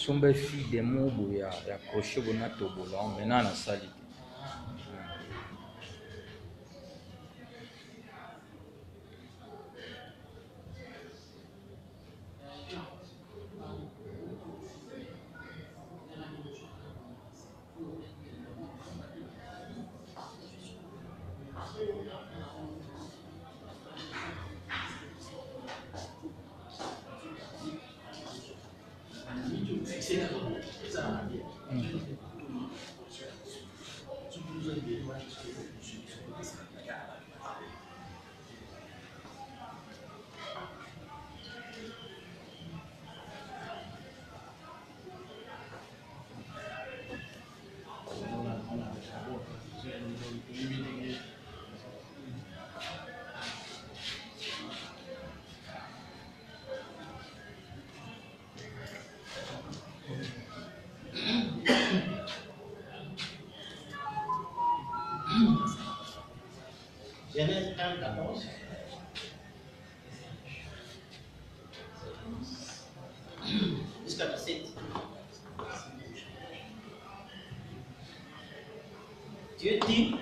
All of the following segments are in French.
sombe fi de mobo ya crochet bona tobola maintenant na sali. Genèse 1, 14. Jusqu'à 17. Dieu dit,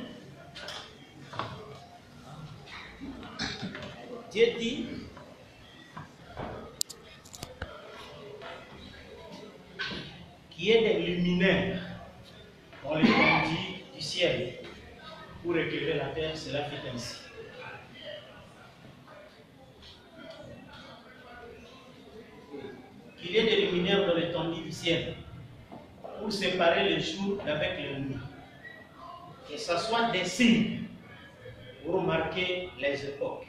qu'il y ait des luminaires dans les conduits du ciel pour éclairer la terre, cela fait ainsi. Qu'il y ait des luminaires dans l'étendue du ciel pour séparer le jour d'avec la nuit. Que ce soit des signes pour marquer les époques,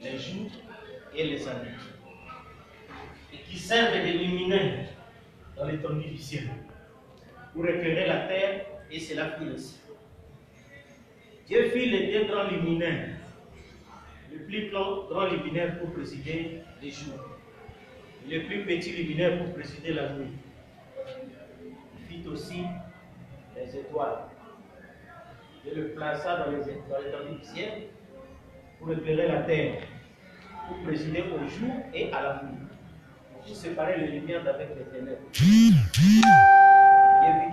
les jours et les années. Et qui servent de luminaires dans l'étendue du ciel pour éclairer la terre, et cela fit ainsi. Dieu fit les deux grands luminaires, le plus grand luminaire pour présider les jours, et le plus petit luminaire pour présider la nuit. Il fit aussi les étoiles. Dieu le plaça dans l'étendue du ciel pour éclairer la terre, pour présider au jour et à la nuit, pour séparer les lumières d'avec les ténèbres. Dieu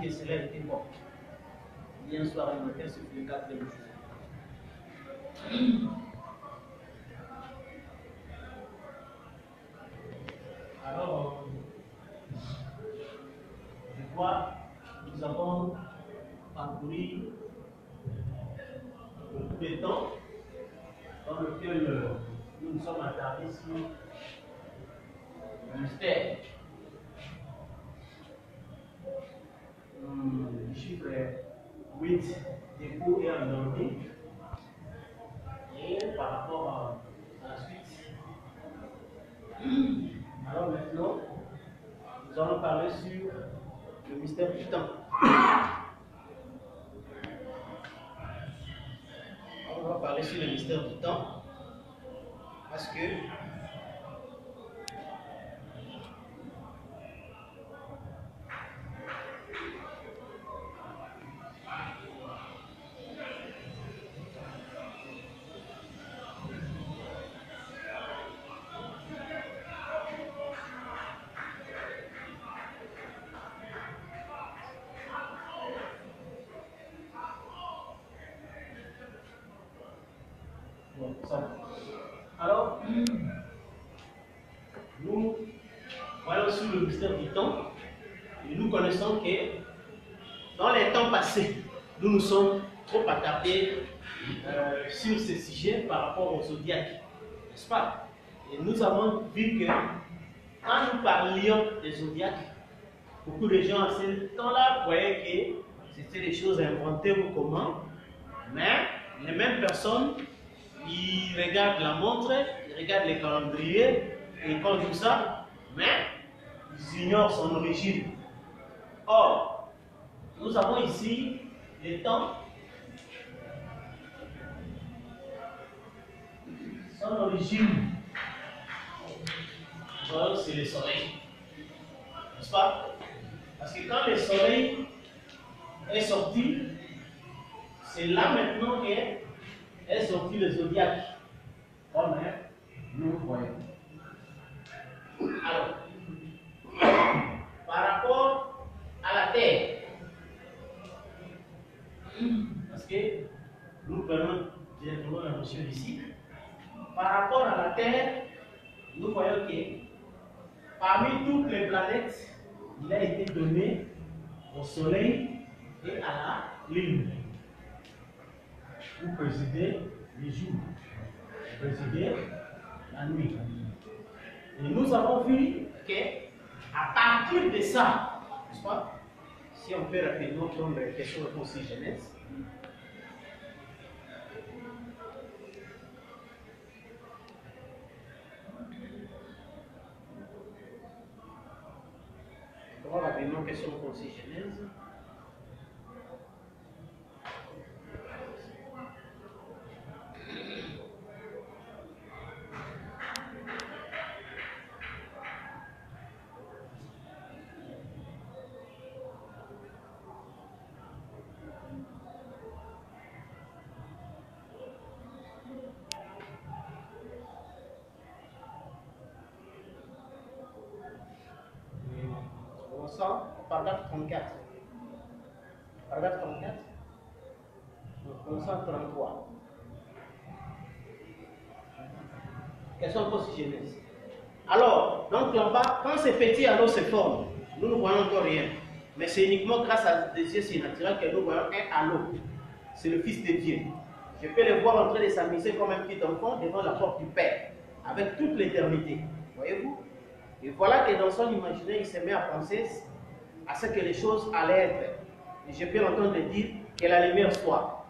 vit que cela était bon. Et un soir et un matin, ce fut le quatrième jour. Alors, je vois, nous avons parcouru beaucoup de temps dans lequel nous nous sommes attardés sur le mystère. Le chiffre 8 dépôt et endormi. Et par rapport à la suite, alors maintenant, nous allons parler sur le mystère du temps. On va parler sur le mystère du temps parce que alors, nous voyons sur le mystère du temps et nous connaissons que dans les temps passés, nous nous sommes trop attardés sur ce sujet par rapport au zodiaque, n'est-ce pas? Et nous avons vu que quand nous parlions des zodiaques, beaucoup de gens à ce temps-là croyaient que c'était des choses inventées ou comment, mais les mêmes personnes, ils regardent la montre, ils regardent les calendriers, et ils font tout ça, mais ils ignorent son origine. Or, nous avons ici les temps. Son origine, c'est le soleil. N'est-ce pas? Parce que quand le soleil est sorti, c'est là maintenant qu'est sorti le zodiaque. Comme nous le voyons. Alors, par Terre. Parce que nous prenons directement la notion du cycle. Par rapport à la Terre, nous voyons que parmi toutes les planètes, il a été donné au Soleil et à la Lune pour présider les jours, pour présider la nuit. Et nous avons vu qu'à partir de ça, n'est-ce pas, si on peut rapidement prendre la question de Genèse. On va rapidement question de Genèse. Paragraphe 34. Paragraphe 34. Commençons 33. Question post-Genèse. Alors, donc là-bas, quand ces petits anneaux se forment, nous ne voyons encore rien. Mais c'est uniquement grâce à des yeux surnaturels que nous voyons un anneau. C'est le Fils de Dieu. Je peux le voir en train de s'amuser comme un petit enfant devant la porte du Père, avec toute l'éternité. Voyez-vous? Et voilà que dans son imaginaire, il se met à penser à ce que les choses allaient être. Et je peux l'entendre dire que la lumière soit.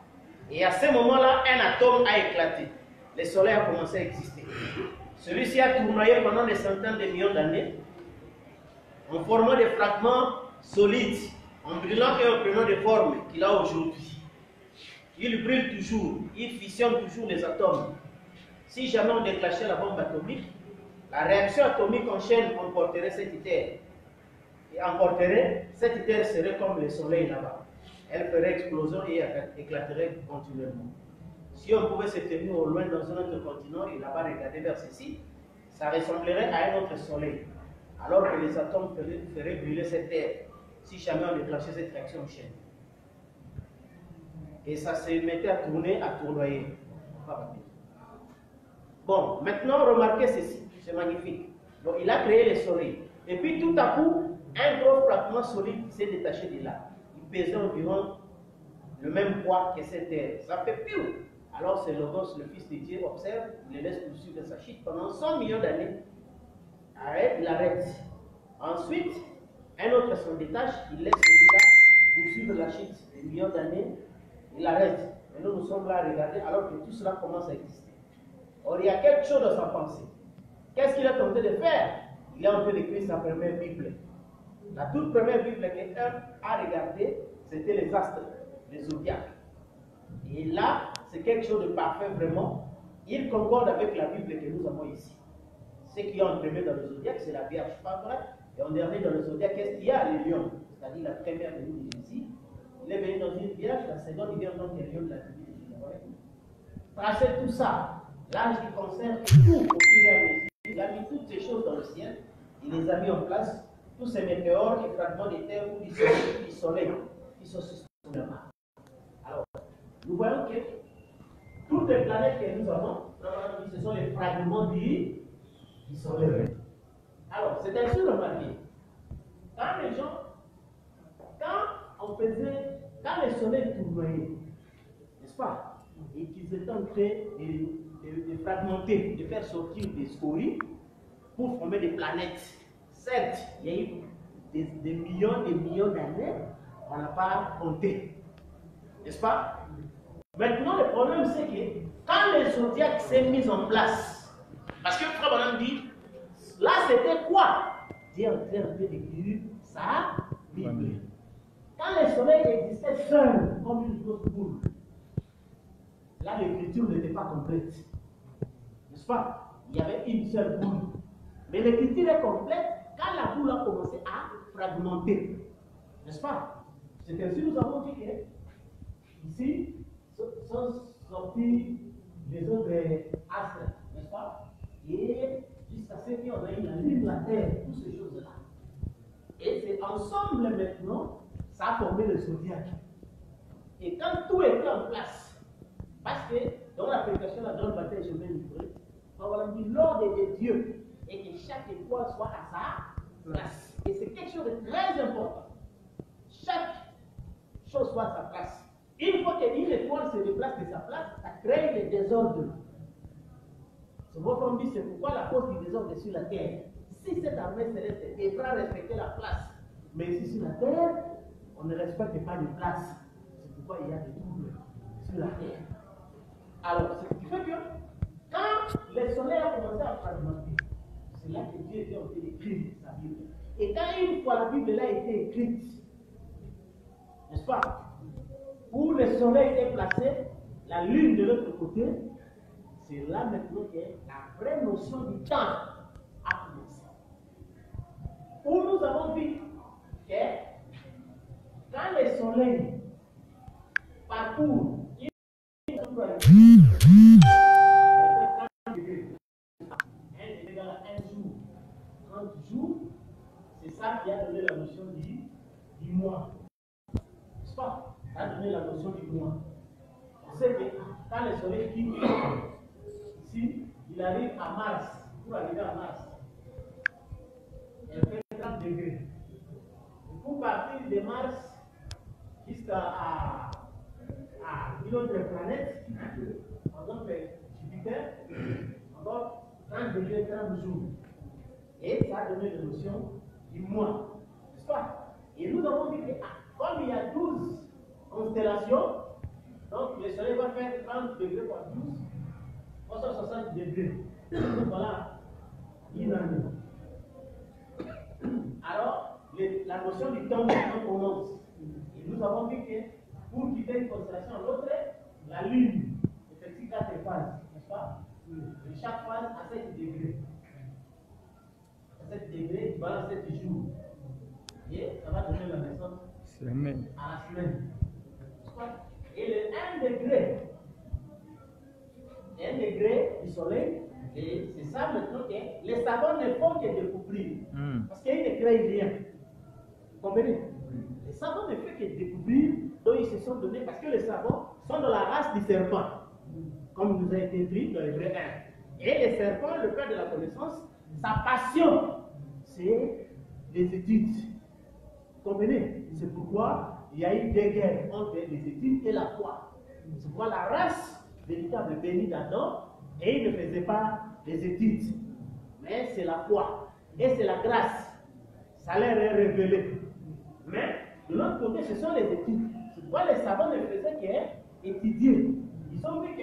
Et à ce moment-là, un atome a éclaté. Le soleil a commencé à exister. Celui-ci a tournoyé pendant des centaines de millions d'années, en formant des fragments solides, en brûlant et en prenant des formes qu'il a aujourd'hui. Il brûle toujours, il fissionne toujours les atomes. Si jamais on déclenchait la bombe atomique, la réaction atomique en chaîne emporterait cette terre. Et emporterait, cette terre serait comme le soleil là-bas. Elle ferait explosion et éclaterait continuellement. Si on pouvait se tenir au loin dans un autre continent et là-bas regarder vers ceci, ça ressemblerait à un autre soleil. Alors que les atomes feraient brûler cette terre, si jamais on déclenchait cette réaction en chaîne. Et ça se mettait à tourner, à tournoyer. Bon, maintenant remarquez ceci, c'est magnifique. Donc il a créé le soleil. Et puis tout à coup, un gros fragment solide s'est détaché de là. Il pesait environ le même poids que cette terre. Ça fait piou. Alors c'est Logos, le Fils de Dieu, observe, il le laisse poursuivre sa chute pendant 100 millions d'années. Il arrête. Ensuite, un autre s'en détache, il laisse celui-là poursuivre la chute des millions d'années, il arrête. Et nous sommes là à regarder alors que tout cela commence à exister. Or, il y a quelque chose dans sa pensée. Qu'est-ce qu'il a tenté de faire? Il est en train d'écrire sa première Bible. La toute première Bible qu'un a regardée, c'était les astres, les zodiaques. Et là, c'est quelque chose de parfait vraiment. Il concorde avec la Bible que nous avons ici. Ce qui est en premier dans le zodiaque, c'est la Vierge, pas vrai? Et en dernier dans le zodiaque, qu'est-ce qu'il y a? Le lion. C'est-à-dire la première venue de Jésus. Il est venu dans une Vierge, la seconde, il vient dans le lion de la venue de Jésus. Tracez tout ça. L'âge qui concerne tout au fur et à mesure. Il a mis toutes ces choses dans le ciel. Il les a mis en place. Tous ces météores et fragments de terre ou du soleil qui sont sur le Mars. Alors, nous voyons que toutes les planètes que nous avons, ce sont les fragments du soleil. Alors, c'est ainsi remarqué. Quand les gens, quand le soleil tournait, n'est-ce pas, et qu'ils étaient en train de fragmenter, de faire sortir des scories pour former des planètes. Certes, il y a eu des millions d'années, on n'a pas compté. N'est-ce pas? Maintenant, le problème, c'est que quand le zodiaque s'est mis en place, parce que Frère Branham dit, là, c'était quoi? Dieu en train d'écrire sa Bible. Quand le soleil existait seul, comme une grosse boule, là, l'écriture n'était pas complète. N'est-ce pas? Il y avait une seule boule. Mais l'écriture est complète quand la boule a commencé à fragmenter. N'est-ce pas? C'est ainsi que nous avons dit que ici sont sortis les autres astres, n'est-ce pas? Et jusqu'à ce qu'on ait la lune, la terre, toutes ces choses-là. Et c'est ensemble maintenant a formé le zodiaque. Et quand tout était en place, parce que dans la prédication de la grande bataille, je vais livrer, on va dire l'ordre des dieux et que chaque étoile soit à sa place. Et c'est quelque chose de très important. Chaque chose soit à sa place. Une fois qu'une étoile se déplace de sa place, ça crée le désordre. C'est votre dit, c'est pourquoi la cause du désordre est sur la terre. Si cette armée céleste devra respecter la place, mais ici sur la terre, on ne respecte pas les places. C'est pourquoi il y a des troubles sur la terre. Alors, c'est ce qui fait que quand le soleil a commencé à fragmenter, c'est là que Dieu était en train d'écrire sa Bible. Et quand une fois la Bible a été écrite, n'est-ce pas, où le soleil est placé, la lune de l'autre côté, c'est là maintenant que la vraie notion du temps a commencé. Où nous avons vu que quand le soleil parcourt, c'est ça qui a donné la notion du mois. N'est-ce pas? Ça a donné la notion du mois. On sait que quand le soleil quitte ici, il arrive à Mars. Pour arriver à Mars, il fait 30 degrés. Et pour partir de Mars jusqu'à une autre planète, par exemple Jupiter, encore 30 degrés, 30 jours. Et ça a donné la notion du mois, n'est-ce pas? Et nous avons dit que comme il y a 12 constellations, donc le soleil va faire 30 degrés par 12, 360 degrés. Donc voilà, une année. Alors, la notion du temps commence. Et nous avons vu que pour quitter une constellation à l'autre, la Lune effectue 4 phases, n'est-ce pas? Et chaque phase à 7 degrés. 7 degrés, tu vas 7 jours. Et ça va donner la naissance à la semaine. Et le 1 degré du soleil, et c'est ça maintenant que les savants ne font que découvrir. Parce qu'ils ne créent rien. Vous comprenez? Les savants ne font que découvrir, donc ils se sont donnés, parce que les savants sont dans la race du serpent, comme nous a été écrit dans l'Hébreu 1. Et le serpent, le père de la connaissance, sa passion, c'est les études. Vous comprenez? C'est pourquoi il y a eu des guerres entre les études et la foi. C'est pourquoi la race véritable bénie d'Adam, et il ne faisait pas les études, mais c'est la foi et c'est la grâce. Ça leur est révélé. Mais de l'autre côté, ce sont les études. C'est pourquoi les savants ne faisaient qu'étudier. Ils ont vu que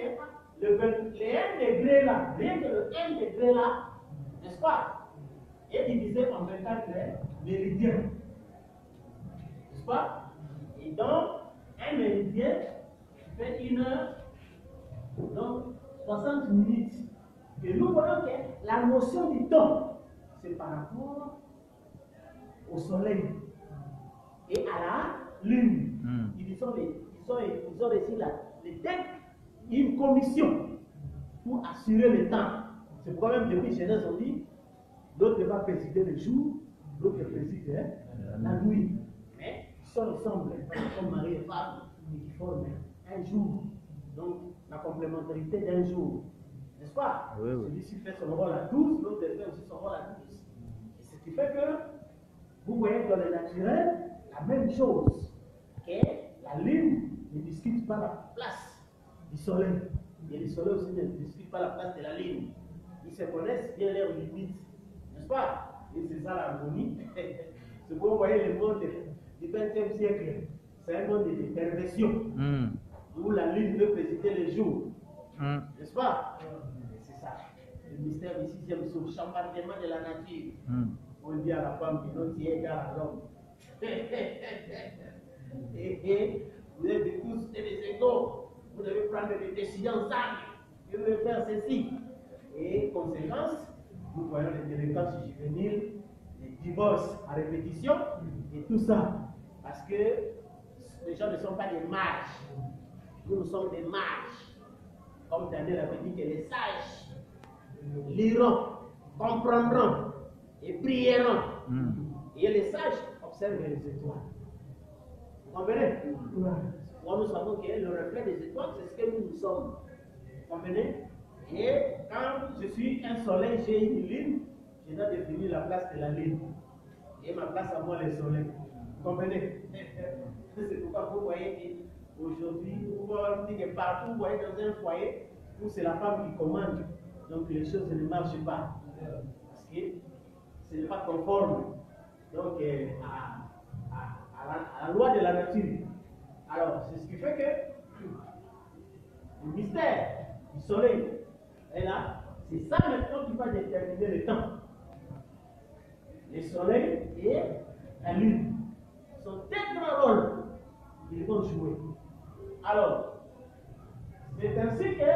le 1 degré là, rien que le 1 degré là, n'est-ce pas, est divisé en 24 méridiens. N'est-ce pas? Et donc, un méridien fait 1 heure, donc 60 minutes. Et nous voyons que la notion du temps, c'est par rapport au soleil et à la lune. Ils ont reçu une commission pour assurer le temps. C'est pourquoi même depuis Genèse on dit, l'autre va présider le jour, l'autre préside la nuit. Mais ils sont ensemble, comme mari et femme, et qui forment un jour. Donc la complémentarité d'un jour. N'est-ce pas? Oui, oui. Celui-ci fait son rôle à 12, l'autre fait aussi son rôle à 12. Et ce qui fait que vous voyez dans le naturel la même chose, que la lune ne discute pas la place du soleil. Et le soleil aussi ne discute pas la place de la lune. Ils se connaissent bien leurs limites. N'est-ce pas? Et c'est ça l'harmonie. C'est pour vous voyez le monde du XXe siècle. C'est un monde de perversion. Où la lune veut présider le jour. N'est-ce pas? C'est ça. Le mystère du 6e jour, chambardement de la nature. On dit à la femme que non, tu es égal à l'homme. Et vous êtes tous des égaux. Vous devez prendre des décisions sages. Vous devez faire ceci. Et conséquence, nous voyons les délinquances juvéniles, les divorces à répétition et tout ça. Parce que les gens ne sont pas des mages. Nous sommes des mages. Comme Daniel avait dit que les sages liront, comprendront et prieront. Et les sages observent les étoiles. Comprenez? Moi, nous savons que le reflet des étoiles, c'est ce que nous sommes. Comprenez? Et quand je suis un soleil, j'ai une lune, je dois définir la place de la lune. Et ma place à moi, le soleil. Vous comprenez? C'est pourquoi vous voyez aujourd'hui, vous voyez que partout, vous voyez dans un foyer où c'est la femme qui commande. Donc les choses ne marchent pas. Parce que ce n'est pas conforme. Donc à la loi de la nature. Alors, c'est ce qui fait que le mystère du soleil est là. C'est ça maintenant qui va déterminer le temps. Le soleil et la lune sont un grand rôle qu'ils vont jouer. Alors, c'est ainsi que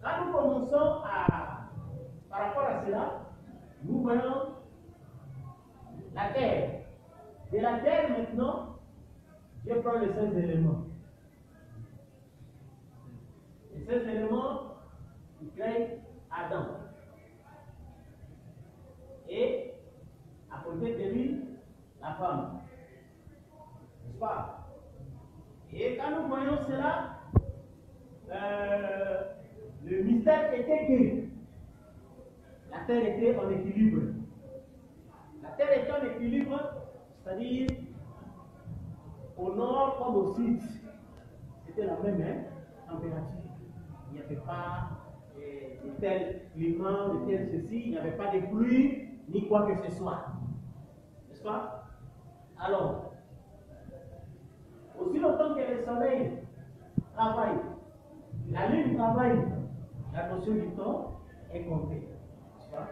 quand nous commençons par rapport à cela, nous voyons la terre. De la terre maintenant, je prends les 16 éléments. Les 16 éléments qui créent Adam. Et à côté de lui, la femme. N'est-ce pas? Et quand nous voyons cela, le mystère était que la terre était en équilibre. La terre était en équilibre, c'est-à-dire au nord comme au sud, c'était la même température. Il n'y avait pas de tel climat, de tel ceci, il n'y avait pas de pluie, ni quoi que ce soit. N'est-ce pas? Alors, aussi longtemps que le soleil travaille, la lune travaille, la notion du temps est comptée. N'est-ce pas?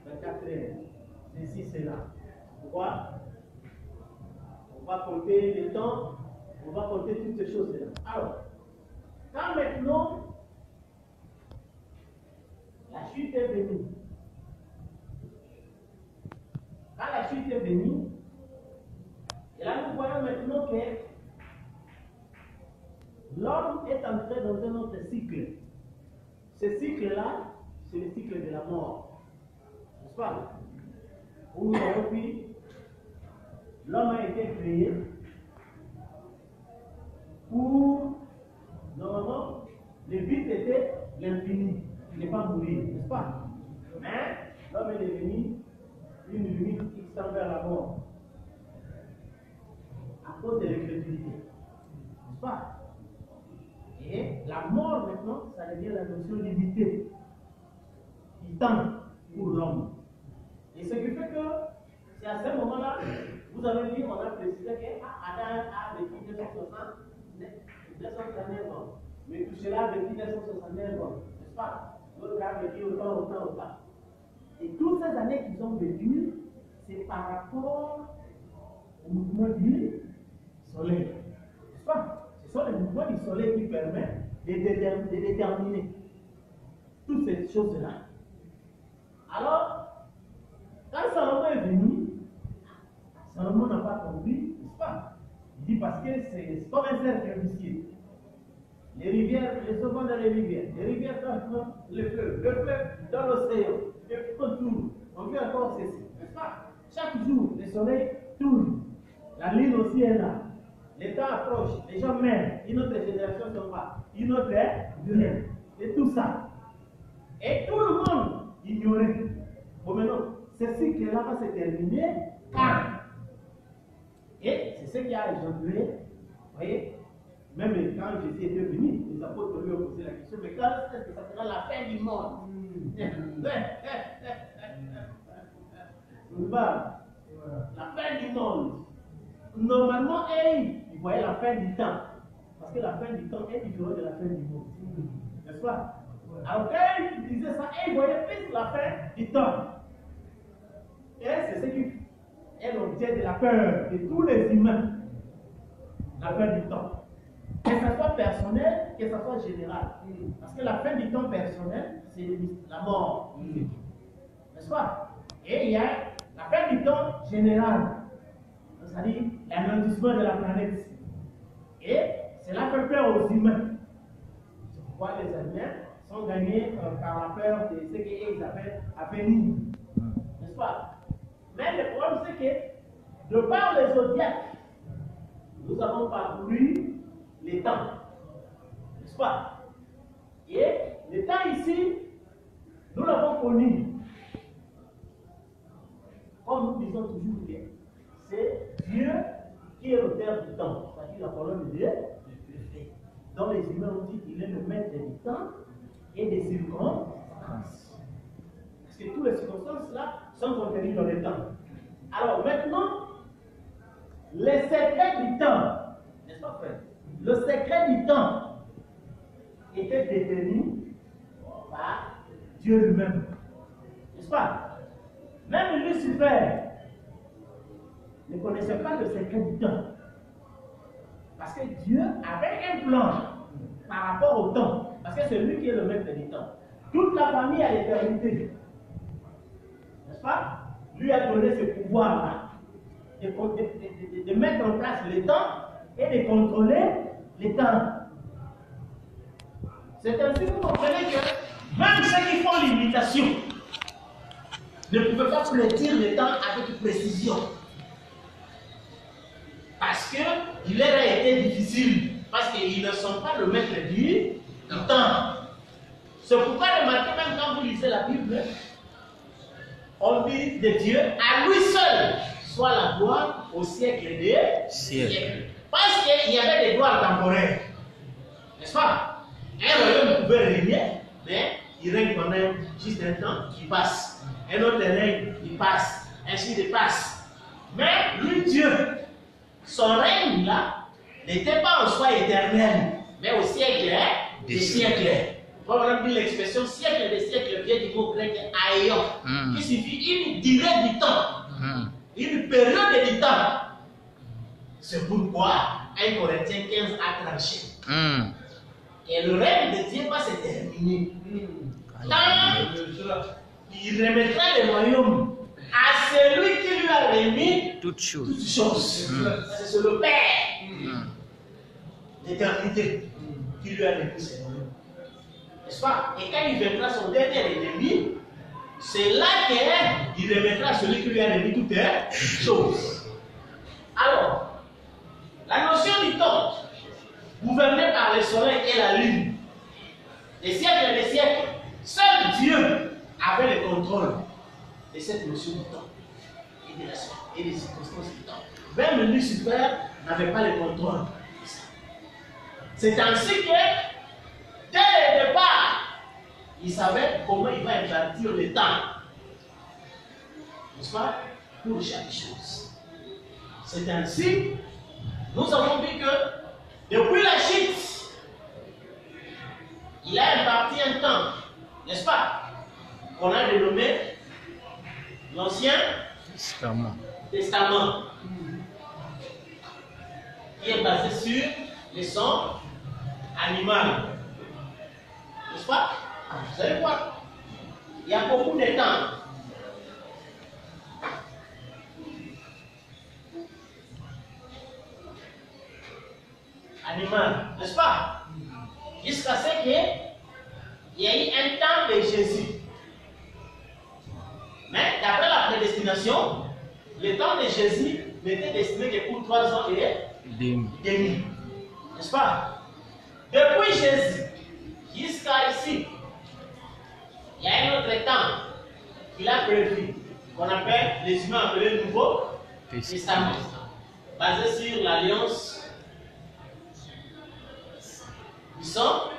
24 heures, ceci, cela. Pourquoi? On va compter le temps, on va compter toutes ces choses-là. Alors, quand maintenant la chute est venue, quand la chute est venue, et là nous voyons maintenant que l'homme est entré dans un autre cycle. Ce cycle-là, c'est le cycle de la mort. N'est-ce pas? Où nous avons vu, l'homme a été créé pour, normalement, le but était l'infini, ne pas mourir, n'est-ce pas? Mais l'homme est devenu une limite qui tend vers la mort à cause de l'incrédulité, n'est-ce pas? Et la mort maintenant, ça devient la notion limitée qui tend pour l'homme. Et ce qui fait que c'est à ce moment-là, vous avez vu, on a précisé qu'Adam a vécu 269 ans. Mais tout cela a vécu 269 ans, n'est-ce pas? L'autre a vécu autant. Et toutes ces années qu'ils ont vécues, c'est par rapport au mouvement du soleil, n'est-ce pas? Ce sont les mouvements du soleil qui permettent de déterminer toutes ces choses-là. Alors, quand Salomon est venu, Salomon n'a pas compris, n'est-ce pas? Il dit parce que c'est comme un cercle vicieux. Les rivières, les eaux vont dans les rivières dans le fleuve dans l'océan, et puis on tourne. On fait encore ceci, n'est-ce pas? Chaque jour, le soleil tourne, la lune aussi est là. Le temps approche, les gens meurent, une autre génération s'en va, une autre vient, et tout ça. Et tout le monde ignorait. Bon, maintenant, ce cycle-là va se terminer quand? Et c'est ce qui a engendré, vous voyez, même quand Jésus était venu, les apôtres lui ont posé la question, mais quand est-ce que ça sera la fin du monde? La fin du monde. Normalement, ils voyaient la fin du temps. Parce que la fin du temps est différente de la fin du monde. N'est-ce pas? Alors quand ils disaient ça, ils voyaient plus la fin du temps. Et c'est ce qui est l'objet de la peur de tous les humains. La fin du temps. Que ce soit personnel, que ce soit général. Parce que la fin du temps personnel, c'est la mort. N'est-ce pas? Et il y a la fin du temps général. C'est-à-dire l'anéantissement de la planète. Et cela fait peur aux humains. C'est pourquoi les humains sont gagnés par la peur de ce qu'ils appellent avenir. N'est-ce pas? Mais le problème, c'est que, de par les zodiacs, nous nous avons parcouru les temps, n'est-ce pas? Et le temps ici, nous l'avons connu. Comme nous disons toujours, c'est Dieu qui est l'auteur du temps. C'est-à-dire la parole de Dieu le fait. Dans les humains, on dit qu'il est le maître du temps et des circonstances. Parce que toutes les circonstances là sont contenues dans le temps. Alors maintenant, les secrets du temps, n'est-ce pas frère? Le secret du temps était détenu par Dieu lui-même. N'est-ce pas? Même Lucifer ne connaissait pas le secret du temps. Parce que Dieu avait un plan par rapport au temps. Parce que c'est lui qui est le maître du temps. Toute la famille a l'éternité. N'est-ce pas? Lui a donné ce pouvoir-là de mettre en place le temps et de contrôler le temps. C'est ainsi que vous comprenez que même ceux qui font l'imitation ne pouvaient pas prédire le temps avec précision. Parce qu'il leur a été difficile. Parce qu'ils ne sont pas le maître du temps. C'est pourquoi remarquez, même quand vous lisez la Bible, on dit de Dieu, à lui seul soit la gloire au siècle des siècles. Parce qu'il y avait des gloires temporaires. N'est-ce pas? Un royaume pouvait régner, mais il règne pendant juste un temps, il passe. Un autre règne, il passe. Ainsi de passe. Mais lui, Dieu, son règne là, n'était pas en soi éternel, mais au siècle des siècles. Comme on a dit l'expression siècle des siècles vient du mot grec aïon, qui signifie une durée du temps, une période du temps. C'est pourquoi 1 Corinthiens 15 a tranché. Et le règne de Dieu va se terminer. Quand il remettra le royaume à celui qui lui a remis toutes choses. C'est le Père d'éternité qui lui a remis ses royaumes. N'est-ce pas? Et quand il viendra son dernier ennemi, c'est là qu'il remettra celui qui lui a remis toutes choses. Alors, la notion du temps, gouvernée par le soleil et la lune, des siècles et des siècles, seul Dieu avait le contrôle de cette notion du temps et des circonstances du temps. Même Lucifer n'avait pas le contrôle de ça. C'est ainsi que, dès le départ, il savait comment il va invertir le temps. N'est-ce pas? Pour chaque chose. C'est ainsi, nous avons vu que, depuis la chute, il a imparti un temps, n'est-ce pas? Qu'on a dénommé l'Ancien Testament, qui est basé sur les sons animaux. N'est-ce pas? Vous allez voir, il y a beaucoup de temps. Animal, n'est-ce pas? Jusqu'à ce qu'il y ait eu un temps de Jésus. Mais d'après la prédestination, le temps de Jésus n'était destiné que pour 3 ans et demi. N'est-ce pas? Depuis Jésus jusqu'à ici, il y a un autre temps qu'il a prévu, qu'on appelle, les humains appellent le Nouveau Testament, basé sur l'alliance du sang,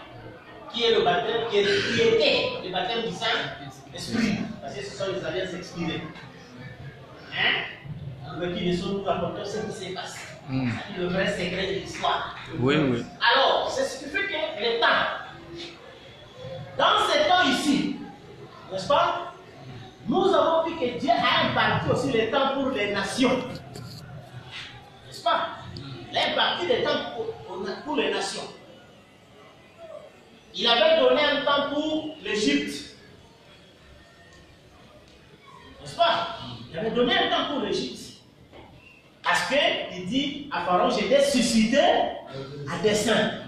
qui est le baptême, qui était le baptême du Saint-Esprit, parce que ce sont les alliances expirées. Qui ne sont nous rapporteurs ce qui s'est passé. C'est le vrai secret de l'histoire. Oui, oui. Alors, c'est ce qui fait que le temps, dans ces temps ici, n'est-ce pas, nous avons vu que Dieu a imparti aussi le temps pour les nations. N'est-ce pas? Il a imparti le temps pour les nations. Il avait donné un temps pour l'Égypte. N'est-ce pas? Il avait donné un temps pour l'Égypte. Parce qu'il dit à Pharaon, je t'ai suscité à dessein.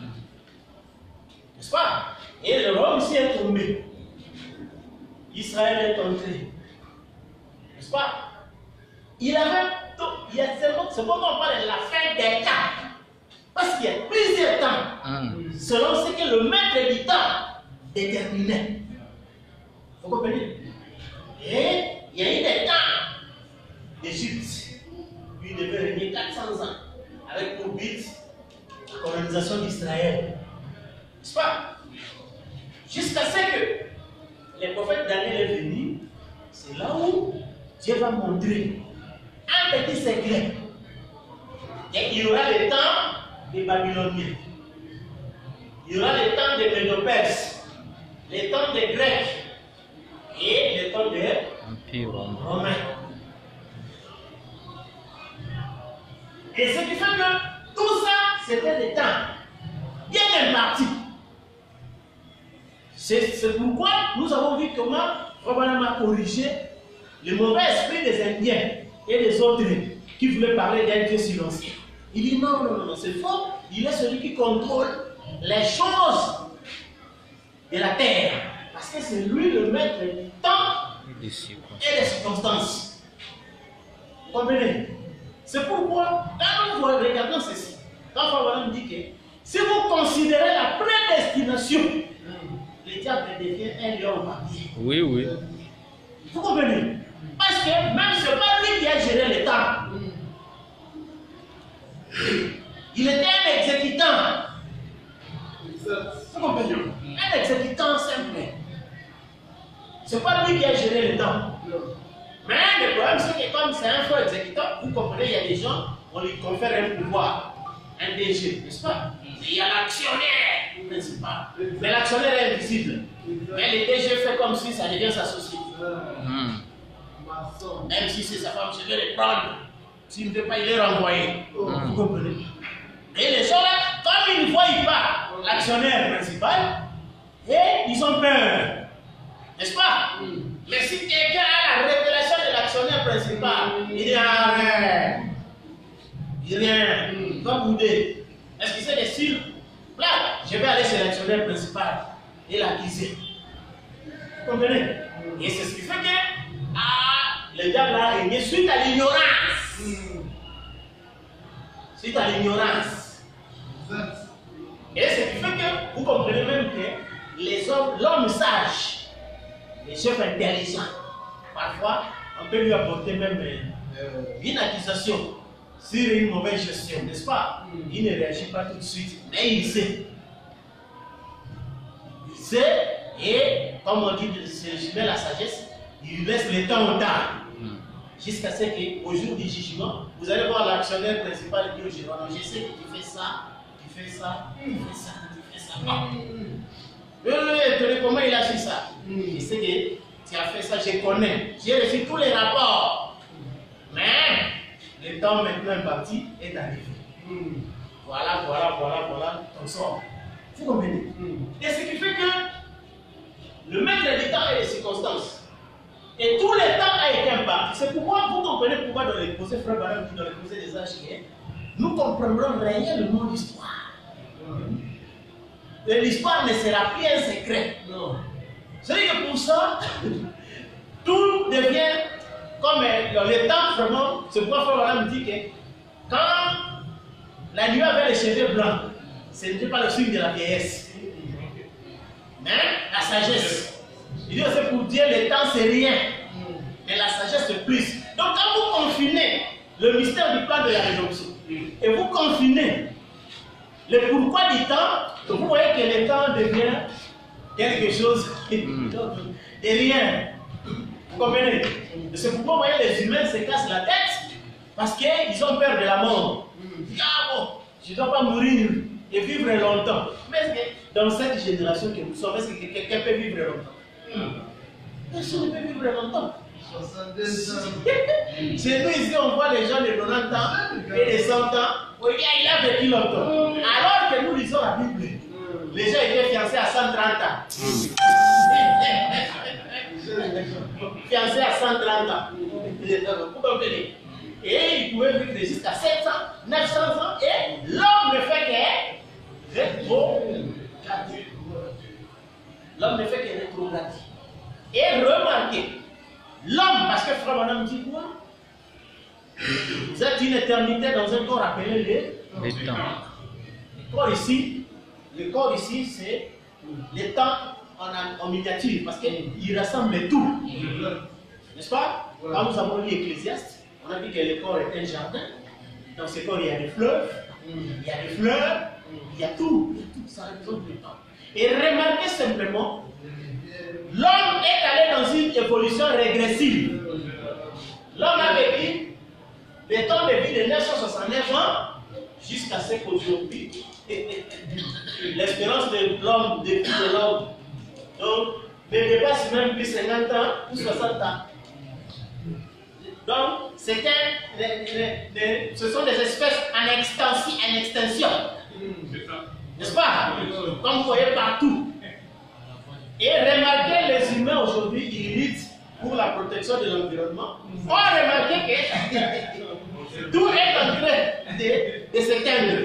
N'est-ce pas? Et le royaume ici est tombé. Israël est entré. N'est-ce pas? Il avait tout. C'est pourquoi on parle de la fin des temps. qu'il y a plusieurs temps, selon ce que le maître du temps déterminait. Vous comprenez? Et il y a eu des temps d'Égypte, puis il devait régner 400 ans, avec pour but la colonisation d'Israël. N'est-ce pas? Jusqu'à ce que le prophète Daniel est venu, c'est là où Dieu va montrer un petit secret. Et il y aura le temps des Babyloniens, il y aura le temps des Médo-Perses, le temps des Grecs et le temps des Romains. Et ce qui fait que tout ça, c'était des temps bien impartis. C'est pourquoi nous avons vu comment Rabbanam a corrigé le mauvais esprit des Indiens et des autres qui voulaient parler d'un Dieu silencieux. Il dit non, non, non, c'est faux. Il est celui qui contrôle les choses de la terre. Parce que c'est lui le maître du temps et des circonstances. Vous comprenez? C'est pourquoi, quand nous regardons ceci, quand Rabbanam dit que si vous considérez la prédestination, le diable devient un lion en papier. Oui, oui. Vous comprenez? Parce que même ce n'est pas lui qui a géré le temps. Il était un exécutant. Vous comprenez? Un exécutant simple. Ce n'est pas lui qui a géré le temps. Mais le problème, c'est que comme c'est un faux exécutant, vous comprenez, il y a des gens, on lui confère un pouvoir, un DG, n'est-ce pas? Il y a l'actionnaire principal. Mais l'actionnaire est invisible. Mais le DG fait comme si ça devient sa société. Même si c'est sa femme, je vais le prendre. S'il ne veut pas, il est renvoyé. Vous comprenez? Et les gens là, comme ils ne voient pas l'actionnaire principal, et ils ont peur. N'est-ce pas? Mais si quelqu'un a la révélation de l'actionnaire principal, il dit rien. Il dit rien. Comme vous dites, est-ce que c'est des sûrs? Là, je vais aller chez l'actionnaire principal et l'acquiser. Vous comprenez? Et c'est ce qui fait que le diable a régné suite à l'ignorance. Suite à l'ignorance. Et ce qui fait que vous comprenez même que les hommes, l'homme sage, les chefs intelligents, parfois, on peut lui apporter même une accusation sur une mauvaise gestion, n'est-ce pas? Il ne réagit pas tout de suite, mais il sait. Il sait, et comme on dit, c'est la sagesse, il laisse le temps au temps. Jusqu'à ce qu'au jour du jugement, vous allez voir l'actionnaire principal qui est au gérant. Je sais que tu fais ça, tu fais ça, tu fais ça, tu fais ça. Comment il a fait ça? Je sais que tu as fait ça, je connais. J'ai reçu tous les rapports. Mais le temps maintenant imparti est arrivé. Voilà ton sort. Vous comprenez? Et ce qui fait que le maître du temps et les circonstances. Et tout le temps a été imparti. C'est pourquoi vous comprenez pourquoi dans l'exposé, frère Barham, dans l'exposé des âges, nous comprendrons réellement l'histoire. Et l'histoire ne sera plus un secret. C'est-à-dire que pour ça, tout devient comme le temps vraiment. C'est pourquoi frère Barham dit que quand la nuit avait les cheveux blancs, ce n'était pas le signe de la vieillesse, mais la sagesse. Il dit c'est pour dire le temps c'est rien, mais la sagesse c'est plus. Donc quand vous confinez le mystère du plan de la rédemption et vous confinez le pourquoi du temps, vous voyez que le temps devient quelque chose de rien. Vous comprenez? C'est pourquoi vous voyez les humains se cassent la tête parce qu'ils ont peur de la mort. Ah bon, je ne dois pas mourir et vivre longtemps. Mais dans cette génération que nous sommes, est-ce que quelqu'un peut vivre longtemps? Personne ne peut vivre longtemps. Chez nous ici, on voit les gens de 90 ans et de 100 ans. Oui, il a vécu longtemps. Alors que nous lisons la Bible, les gens étaient fiancés à 130 ans. Fiancés à 130 ans. Vous comprenez? Et ils pouvaient vivre jusqu'à 700, 900 ans. Et l'homme ne fait que rétrograder. L'homme ne fait que rétrograder. Et remarquez, l'homme, parce que frère Madame dit quoi? Vous êtes une éternité dans un corps appelé les temps. le corps ici, c'est le temps en miniature, parce qu'il rassemble tout. N'est-ce pas? Quand nous avons lu Ecclésiaste, on a dit que le corps est un jardin. Dans ce corps, il y a des fleuves, il y a des fleurs, il y a tout. Tout ça représente le temps. Et remarquez simplement, l'homme est allé dans une évolution régressive. L'homme a vécu des temps de vie de 969 ans jusqu'à ce qu'aujourd'hui, l'espérance de l'homme, de vie de l'homme, donc, ne dépasse même plus 50 ans ou 60 ans. Donc, ce sont des espèces en extinction. N'est-ce pas? Comme vous voyez partout. Et remarquez, les humains aujourd'hui, ils luttent pour la protection de l'environnement. On a remarqué que tout est en train de s'éteindre.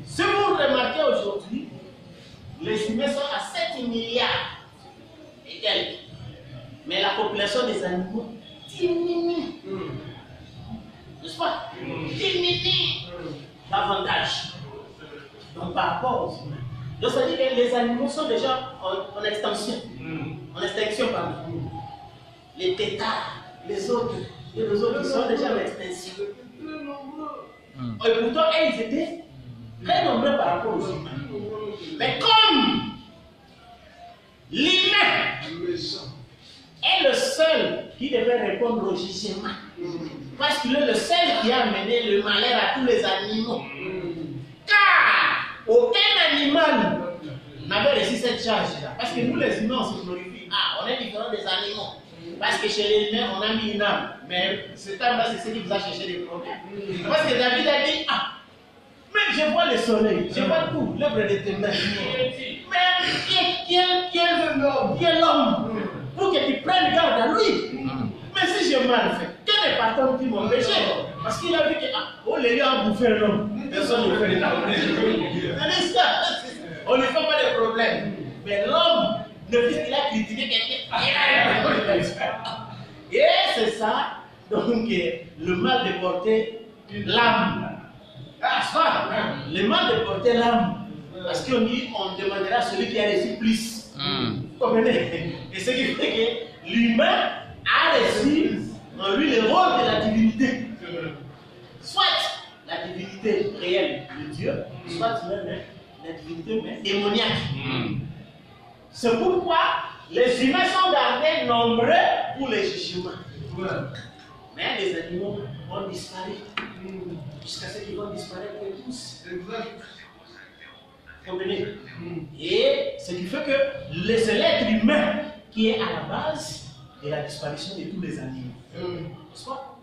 Si vous remarquez aujourd'hui, les humains sont à 7 milliards et quelques. Mais la population des animaux diminue. N'est-ce pas? Diminue davantage. Donc par rapport aux humains. Donc ça dit que les animaux sont déjà en extinction. En extinction parmi nous. Les têtards, les autres qui sont déjà en extinction. Et pourtant, ils étaient très nombreux par rapport aux humains. Mais comme l'humain est le seul qui devait répondre au jugement, parce qu'il est le seul qui a amené le malheur à tous les animaux. Car aucun animal n'avait reçu cette charge-là. Parce que nous, les humains, on se glorifie. Ah, on est différent des animaux. Parce que chez les humains, on a mis une âme. Mais cette âme-là, c'est ce qui vous a cherché des problèmes. Parce que David a dit, ah, mais je vois le soleil, je vois tout, l'œuvre de tes mains. Mais qui est l'homme pour que tu prennes garde à lui? Mais si j'ai mal fait, quel est partant qui m'a péché? Parce qu'il a vu que, ah, oh, les gars ont bouffé l'homme. Personne ne fait des problèmes. On ne fait pas de problème. Mais l'homme, depuis qu'il a critiqué quelqu'un, et c'est ça, donc, le mal de porter l'âme. Le mal de porter l'âme. Parce qu'on dit, on demandera à celui qui a reçu plus. Vous comprenez? Et ce qui fait que l'humain a reçu en lui le rôle de la divinité. Soit la divinité réelle de Dieu, soit même la divinité démoniaque. C'est pourquoi les humains sont gardés nombreux pour les jugements. Mais les animaux ont disparu. Jusqu'à ce qu'ils vont disparaître tous. Comprenez? Et ce qui fait que c'est l'être humain qui est à la base de la disparition de tous les animaux.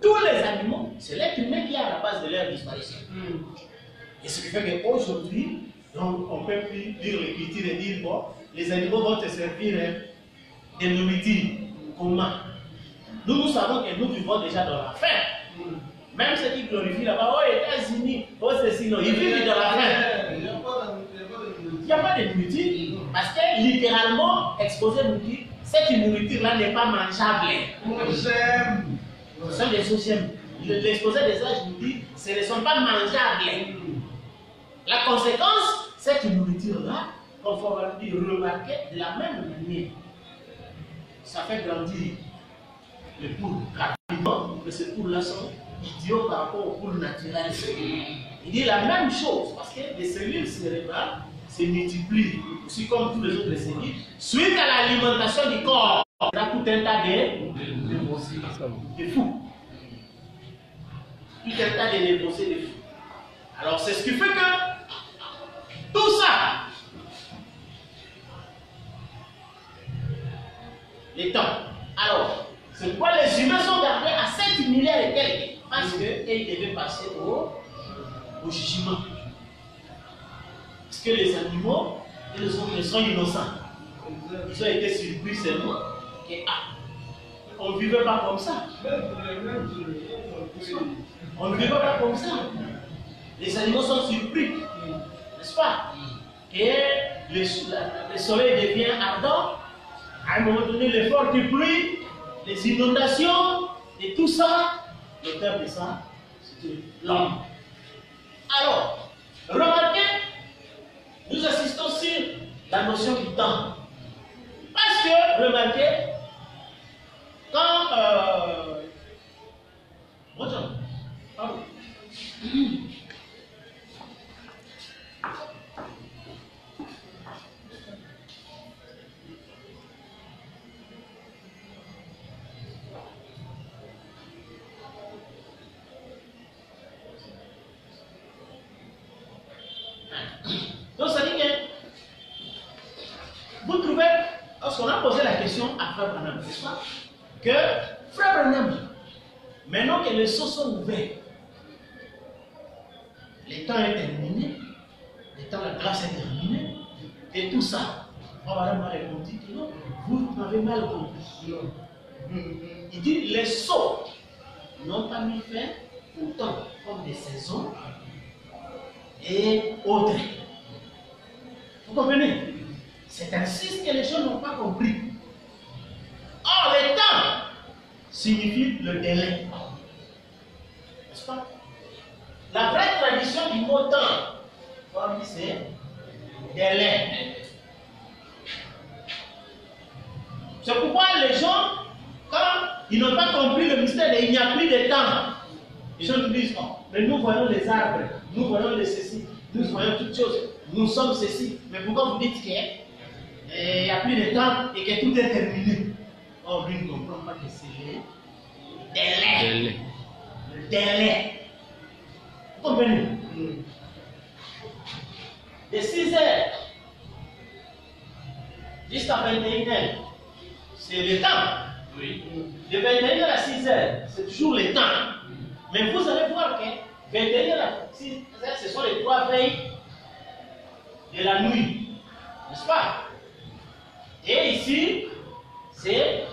Tous les animaux, c'est l'être humain qui est à la base de leur disparition. Et ce qui fait qu'aujourd'hui, on ne peut plus lire l'écriture et dire, bon, les animaux vont te servir de nourriture. Comment? Nous savons que nous vivons déjà dans la faim. Même ceux qui glorifient là-bas, oh, États-Unis, oh, ceci, non, ils vivent dans la faim. Il n'y a pas de nourriture. Parce que littéralement, exposer nourriture, cette nourriture-là n'est pas mangeable. Ce sont des OGM. L'exposé des âges nous dit ce ne sont pas mangeables. La conséquence, cette nourriture-là, on va remarquer de la même manière. Ça fait grandir les poules rapidement, mais ces poules-là sont idiots par rapport aux poules naturelles. Il dit la même chose, parce que les cellules cérébrales se multiplient, aussi comme tous les autres cellules, suite à l'alimentation du corps. On a tout un tas de fous. Tout un tas de négociés de fous. Alors c'est ce qui fait que tout ça, les temps. Alors, c'est pourquoi les humains sont gardés à 7 milliards et quelques, parce qu'ils devaient passer au jugement. Parce que les animaux et les autres sont innocents. Ils ont été surpris seulement que on ne vivait pas comme ça. On ne vivait pas comme ça. Les animaux sont surpris, n'est-ce pas? Et le soleil devient ardent. À un moment donné, les fortes pluies, les inondations, et tout ça, l'auteur de ça, c'était l'homme. Alors, remarquez notion du temps. Parce que, remarquez, quand... Bonjour. Pardon. Donc ça dit que vous trouvez, lorsqu'on a posé la question à Frère Branham, n'est-ce pas, que Frère Branham, maintenant que les sceaux sont ouverts, le temps est terminé, le temps de la grâce est terminé, et tout ça, Frère Branham a répondu que non, vous m'avez mal compris. Il dit, les sceaux n'ont pas mis fin au temps comme des saisons et autres. Vous comprenez? C'est ainsi que les gens n'ont pas compris. Or, le temps signifie le délai. N'est-ce pas? La vraie tradition du mot temps, comme dit, c'est délai. C'est pourquoi les gens, quand ils n'ont pas compris le mystère, il n'y a plus de temps. Les gens disent, oh, mais nous voyons les arbres, nous voyons les ceci, nous voyons toutes choses, nous sommes ceci. Mais pourquoi vous dites qu'il n'y a plus de temps et que tout est terminé? Or, lui ne comprend pas que c'est le délai. Le délai. Vous comprenez? De 6 heures jusqu'à 21h, c'est le temps. Oui. De 21h à 6h, c'est toujours le temps. Mais vous allez voir que 21h à 6h, ce sont les 3 veilles de la nuit. N'est-ce pas? Et ici, c'est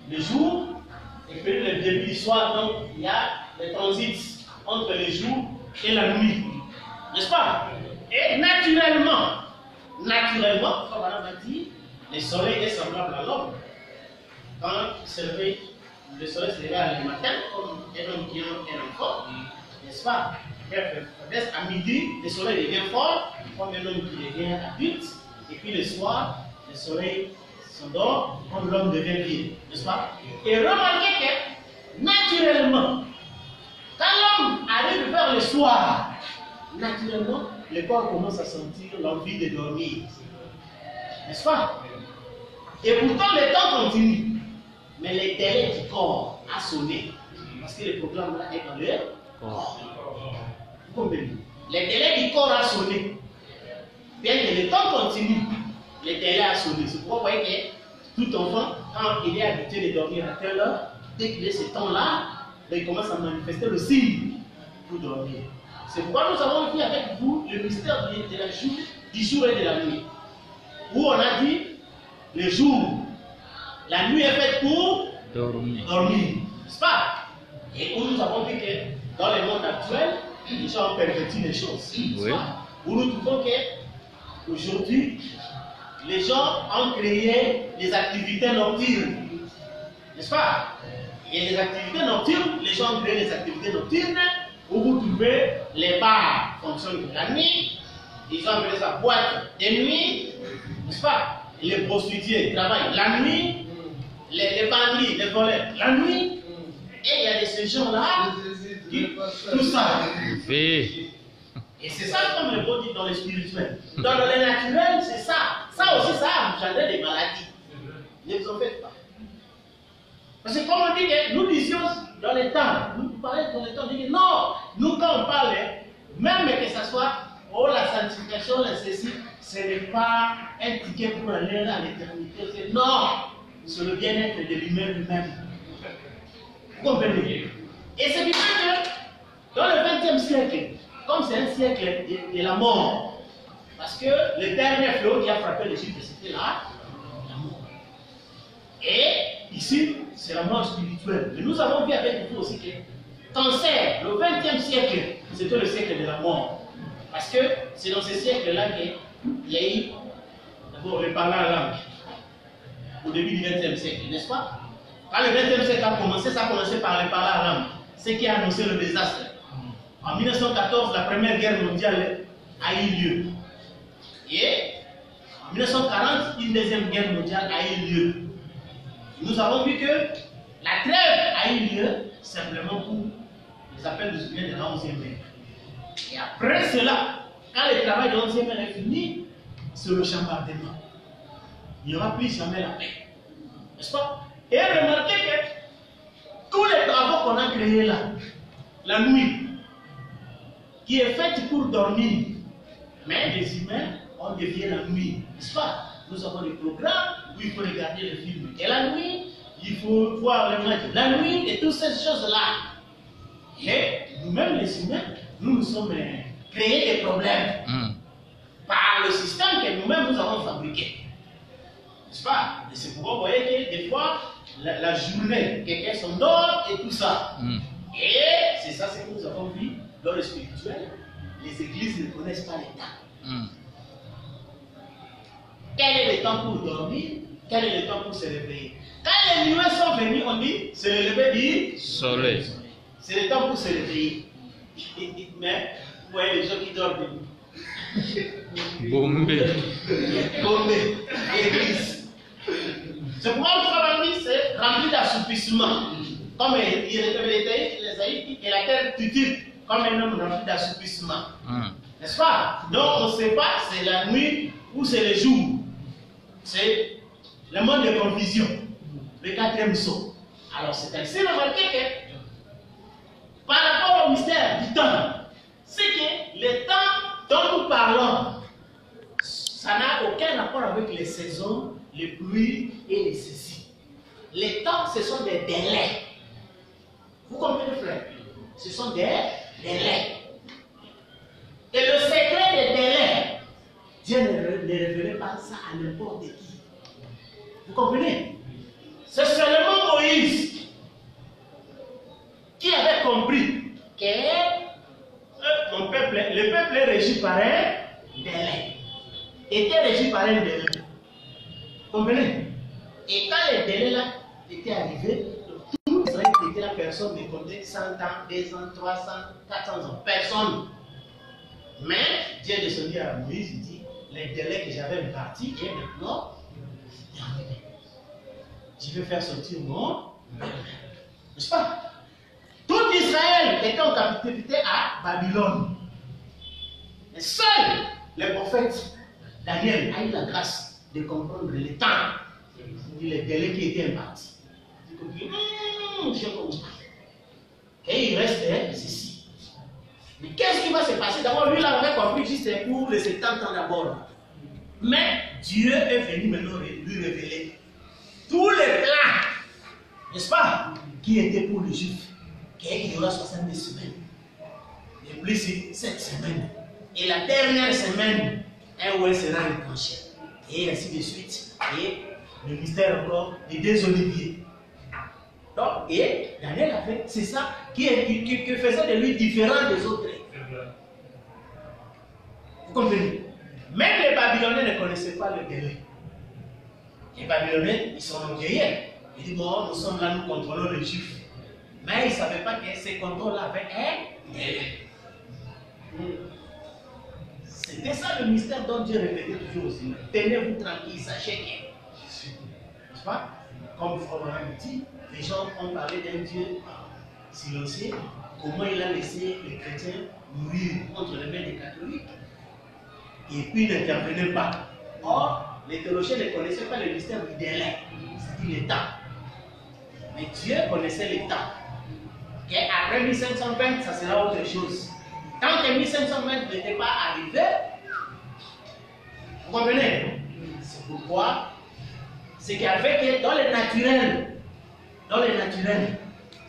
le jour et puis le début du soir. Donc, il y a le transit entre le jour et la nuit. N'est-ce pas? Et naturellement, comme Madame a dit, le soleil est semblable à l'homme. Quand il se réveille, le soleil se réveille le matin, comme un homme qui est un enfant, n'est-ce pas? À midi, le soleil devient fort, comme un homme qui devient adulte, et puis le soir, le soleil s'endort, comme l'homme devient vieux, n'est-ce pas? Et remarquez que, naturellement, quand l'homme arrive vers le soir, naturellement, le corps commence à sentir l'envie de dormir, n'est-ce pas? Et pourtant, le temps continue. Mais le délai du corps a sonné. Parce que le programme là est dans le corps. Vous comprenez? Le délai du corps a sonné. Bien que le temps continue, le délai a sonné. C'est pourquoi vous voyez que tout enfant, quand il est habitué de dormir à telle heure, dès qu'il est ce temps-là, il commence à manifester le signe pour dormir. C'est pourquoi nous avons vu avec vous le mystère du jour et de la nuit. Où on a dit le jour. La nuit est faite pour dormir, n'est-ce pas? Et où nous avons vu que dans le monde actuel, les gens ont perverti les choses. Oui. Où nous trouvons qu'aujourd'hui, les gens ont créé des activités nocturnes, n'est-ce pas? Et les activités nocturnes, les gens ont créé des activités nocturnes où vous trouvez les bars fonctionnent la nuit, ils ont appelé ça boîte de nuit, n'est-ce pas? Les prostituées travaillent la nuit. Les bandits, les voleurs, la nuit, et il y a ces gens-là qui tout ça. Et c'est ça comme le mot dit dans le spirituel. Dans le naturel, c'est ça. Ça aussi, ça a engendré des maladies. Ne vous en faites pas. Parce que comme on dit que nous disions dans les temps, nous parlons dans les temps, on dit que non, nous quand on parle, même que ce soit la sanctification, la ceci, ce n'est pas un ticket pour aller à l'éternité. Non! Sur le bien-être de l'humain lui-même. Vous comprenez? Et c'est du fait que dans le XXe siècle, comme c'est un siècle de la mort, parce que le dernier fléau qui a frappé l'Égypte, c'était la mort. Et ici, c'est la mort spirituelle. Mais nous avons vu avec vous aussi que cancer, le XXe siècle, c'était le siècle de la mort. Parce que c'est dans ce siècle-là qu'il y a eu d'abord le parler en langue. Au début du XXe siècle, n'est-ce pas? Quand le XXe siècle a commencé, ça a commencé par le parler en langue, ce qui a annoncé le désastre. En 1914, la Première Guerre mondiale a eu lieu. Et En 1940, une deuxième guerre mondiale a eu lieu. Nous avons vu que la trêve a eu lieu simplement pour les appels de soutien de la 11e mer. Et après cela, quand le travail de la 11e mer est fini, c'est le chambardement. Il n'y aura plus jamais la paix. N'est-ce pas? Et remarquez que tous les travaux qu'on a créés là, la nuit, qui est faite pour dormir, mais les humains ont dévié la nuit, n'est-ce pas? Nous avons des programmes où il faut regarder les films. Et la nuit, il faut voir les matchs. La nuit et toutes ces choses-là. Et nous-mêmes, les humains, nous sommes créés des problèmes par le système que nous-mêmes nous avons fabriqué. N'est-ce pas? Et c'est pourquoi vous voyez que des fois, la journée, quelqu'un s'endort et tout ça. Et c'est ça ce que nous avons vu dans le spirituel. Les églises ne connaissent pas les temps. Quel est le temps pour dormir? Quel est le temps pour se réveiller? Quand les nuages sont venus, on dit c'est le lever du soleil. C'est le temps pour se réveiller. Mais vous voyez les gens qui dorment. Bombé. Bombé. Église. C'est pourquoi le travail c'est rempli d'assoupissement. Comme il était les Haïtis et la terre tutile, comme un homme rempli d'assoupissement. N'est-ce pas? Donc on ne sait pas, c'est la nuit ou c'est le jour. C'est le monde de confusion. Le quatrième saut. Alors c'est ainsi remarqué que par rapport au mystère du temps, c'est que le temps dont nous parlons, ça n'a aucun rapport avec les saisons, les pluies et les saisons. Les temps, ce sont des délais. Vous comprenez, frère? Ce sont des délais. Et le secret des délais, Dieu ne révélait pas ça à n'importe qui. Vous comprenez? C'est seulement Moïse qui avait compris que le peuple est régi par un délai. Était régi par un délai. Vous comprenez? Et quand les délais là étaient arrivés, tout Israël était la personne de compter 100 ans, 2 ans, 300, 400 ans. Personne. Mais Dieu est descendu à Moïse, il dit, les délais que j'avais impartis, et maintenant, je vais faire sortir mon peuple. N'est-ce pas? Tout Israël était en captivité à Babylone. Mais seul le prophète Daniel a eu la grâce de comprendre les temps, les délais qui étaient impartis. Il dit, j'ai compris. Et il reste ceci. Mais qu'est-ce qui va se passer? D'abord, lui, il avait compris juste pour les 70 ans d'abord. Mais Dieu est venu maintenant lui révéler tous les plans, n'est-ce pas, qui étaient pour les Juifs. Qu'il y aura 70 semaines. Et plus c'est 7 semaines. Et la dernière semaine, un ouest sera retranché. Et ainsi de suite. Et le mystère encore des 2 oliviers. Donc, et Daniel a fait, c'est ça qui faisait de lui différent des autres. Vous comprenez? Même les Babyloniens ne connaissaient pas le délai. Les Babyloniens, ils sont orgueilleux. Ils disent, bon, nous sommes là, nous contrôlons les Juifs. Mais ils ne savaient pas que ces contrôles-là avaient un délai. C'était ça le mystère dont Dieu répétait toujours aussi. Tenez-vous tranquille, sachez que. N'est-ce pas? Comme Fromarin dit, les gens ont parlé d'un Dieu silencieux. Comment il a laissé les chrétiens mourir contre les mains des catholiques. Et puis il n'intervenait pas. Or, les théologiens ne connaissaient pas le mystère du délai, c'est-à-dire le temps. Mais Dieu connaissait le temps. Et après 1520, ça sera autre chose. Tant que 1520 n'était pas arrivé, vous comprenez? C'est pourquoi, c'est qu'avec dans le naturel,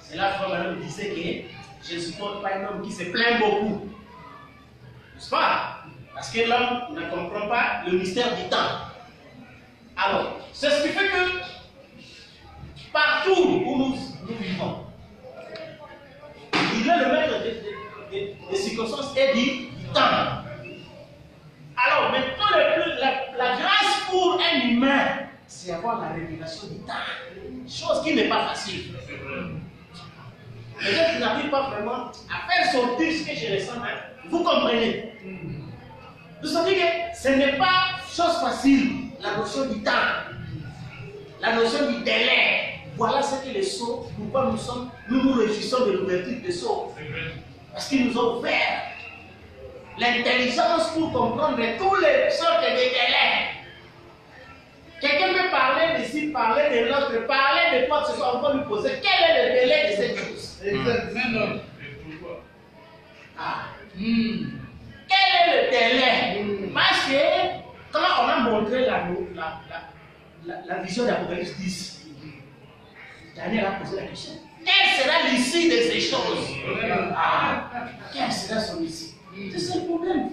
c'est là que Frère disait que je ne supporte pas un homme qui se plaint beaucoup. N'est-ce pas? Parce que l'homme ne comprend pas le mystère du temps. Alors, c'est ce qui fait que partout où nous vivons, il est le maître des circonstances et du temps. Alors, maintenant, la grâce pour un humain, c'est avoir la révélation du temps. Chose qui n'est pas facile. Les gens qui n'arrivent pas vraiment à faire sortir ce que je ressens, vous comprenez? Nous sommes dit que ce n'est pas Chose facile, la notion du temps, la notion du délai. Voilà ce que les sceaux, pourquoi nous nous réjouissons de l'ouverture des sceaux. Parce qu'ils nous ont ouvert l'intelligence pour comprendre toutes les sortes de délais. Quelqu'un peut parler d'ici, parler de l'autre, parler de quoi que ce soit, on va lui poser quel est le délai de cette chose. Quel est le délai? Parce que quand on a montré la vision d'Apocalypse 10, Daniel a posé la question. Quelle sera l'issue de ces choses? Quelle sera son issue? C'est ça le problème.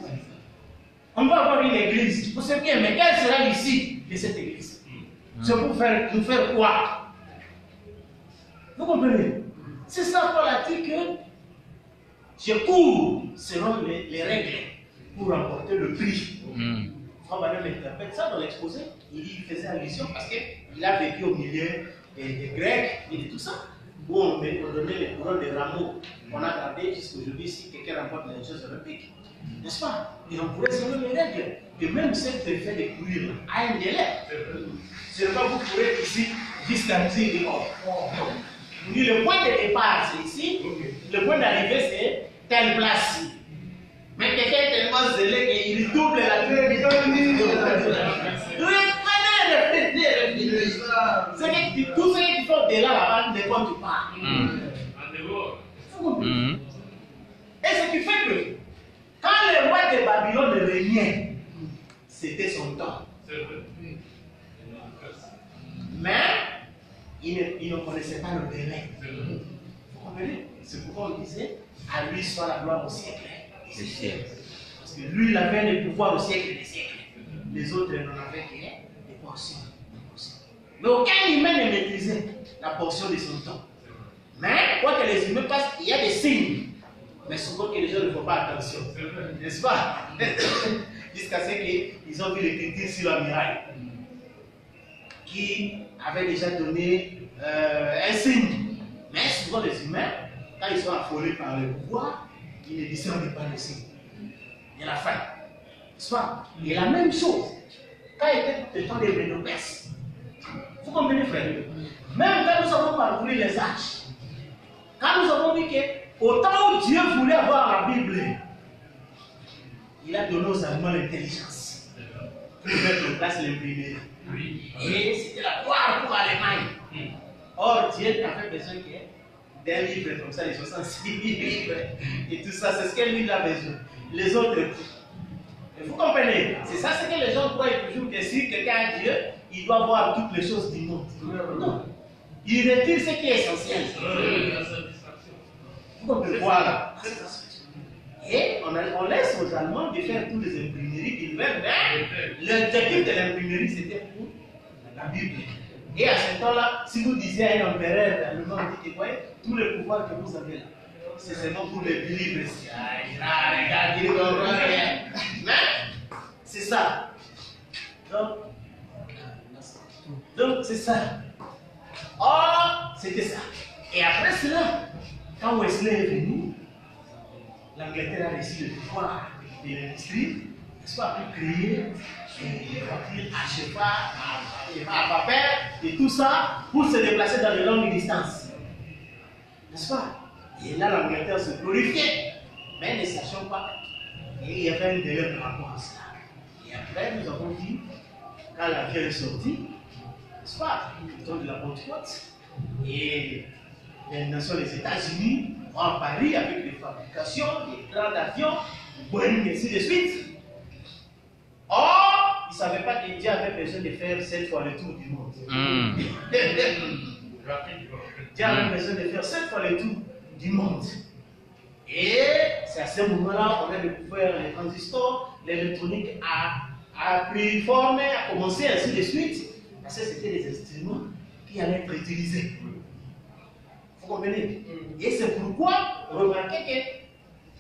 On va avoir une église, vous savez bien, mais quelle sera l'issue de cette église? C'est pour nous faire quoi? Vous comprenez? C'est ça Paul a dit que je cours selon les règles pour remporter le prix. Frère Madame interprète ça dans l'exposé. Il faisait allusion parce qu'il a vécu au milieu des Grecs et de tout ça, où on donnait les couronnes de rameaux. On a gardé jusqu'aujourd'hui si quelqu'un remporte les Jeux olympiques. N'est-ce pas? Et on pourrait selon les règles. Et même cet effet de courir a un délai. Seulement vous pourrez ici jusqu'à dire le point de départ c'est ici, le point d'arrivée c'est telle place. Mais quelqu'un est tellement zélé qu'il double la durée. C'est que tout ce qui font de là de quoi tu parles. Et ce qui fait que quand le roi de Babylone régnait, c'était son temps. Mais il ne connaissait pas le délai. Vous comprenez? C'est pourquoi on disait à lui soit la gloire au siècle. Parce que lui, il avait le pouvoir au siècle des siècles. Les autres n'en avaient que des portions. Mais aucun humain ne maîtrisait la portion de son temps. Mais, quoi que les humains passent, il y a des signes. Mais souvent que les gens ne font pas attention. N'est-ce pas? Jusqu'à ce qu'ils ont vu l'écriture sur la muraille. Qui avait déjà donné un signe. Mais souvent les humains, quand ils sont affolés par le pouvoir, ils ne discernent pas le signe. Il y a la fin. N'est-ce pas? Et la même chose, quand il était le temps des Ménopès. Vous comprenez, frère? Même quand nous avons parcouru les âges, quand nous avons dit qu'au temps où Dieu voulait avoir la Bible, il a donné aux Allemands l'intelligence pour mettre en place l'imprimerie. Et c'était la gloire pour l'Allemagne. Or, Dieu avait besoin d'un livre comme ça, les 66 livres et tout ça, c'est ce que lui a besoin. Les autres, vous comprenez? C'est ça ce que les gens croient toujours, que si quelqu'un a Dieu, il doit voir toutes les choses du monde. Non. Il retire ce qui est essentiel. Vous comprenez? Voilà. Et on laisse aux Allemands de faire toutes les imprimeries qu'ils veulent, mais l'objectif de l'imprimerie c'était pour la Bible. Et à ce temps-là, si vous disiez à un empereur allemand, on dit que voyez, tout le pouvoir que vous avez là, c'est seulement pour les livres. Mais c'est ça. Donc c'est ça. Or, c'était ça. Et après cela, quand Wesley est venu, l'Angleterre a reçu le pouvoir de l'industrie, n'est-ce pas, pour créer des voitures à cheval, à vapeur, et tout ça, pour se déplacer dans de longues distances. N'est-ce pas? Et là, l'Angleterre se glorifiait, mais ne sachant pas. Et il y avait un délai par rapport à cela. Et après, nous avons dit, quand l'avion est sorti, n'est-ce pas, le temps de la Pentecôte, et les nations des États-Unis ont apparu avec des fabrications, des plans d'avions, Boeing et ainsi de suite. Or, ils ne savaient pas que Dieu avait besoin de faire 7 fois le tour du monde. Dieu avait besoin de faire 7 fois le tour du monde. Et c'est à ce moment-là qu'on a découvert les transistors, l'électronique a pris forme, a commencé ainsi de suite, parce que c'était des instruments qui allaient être utilisés. Vous comprenez? Et c'est pourquoi, remarquez que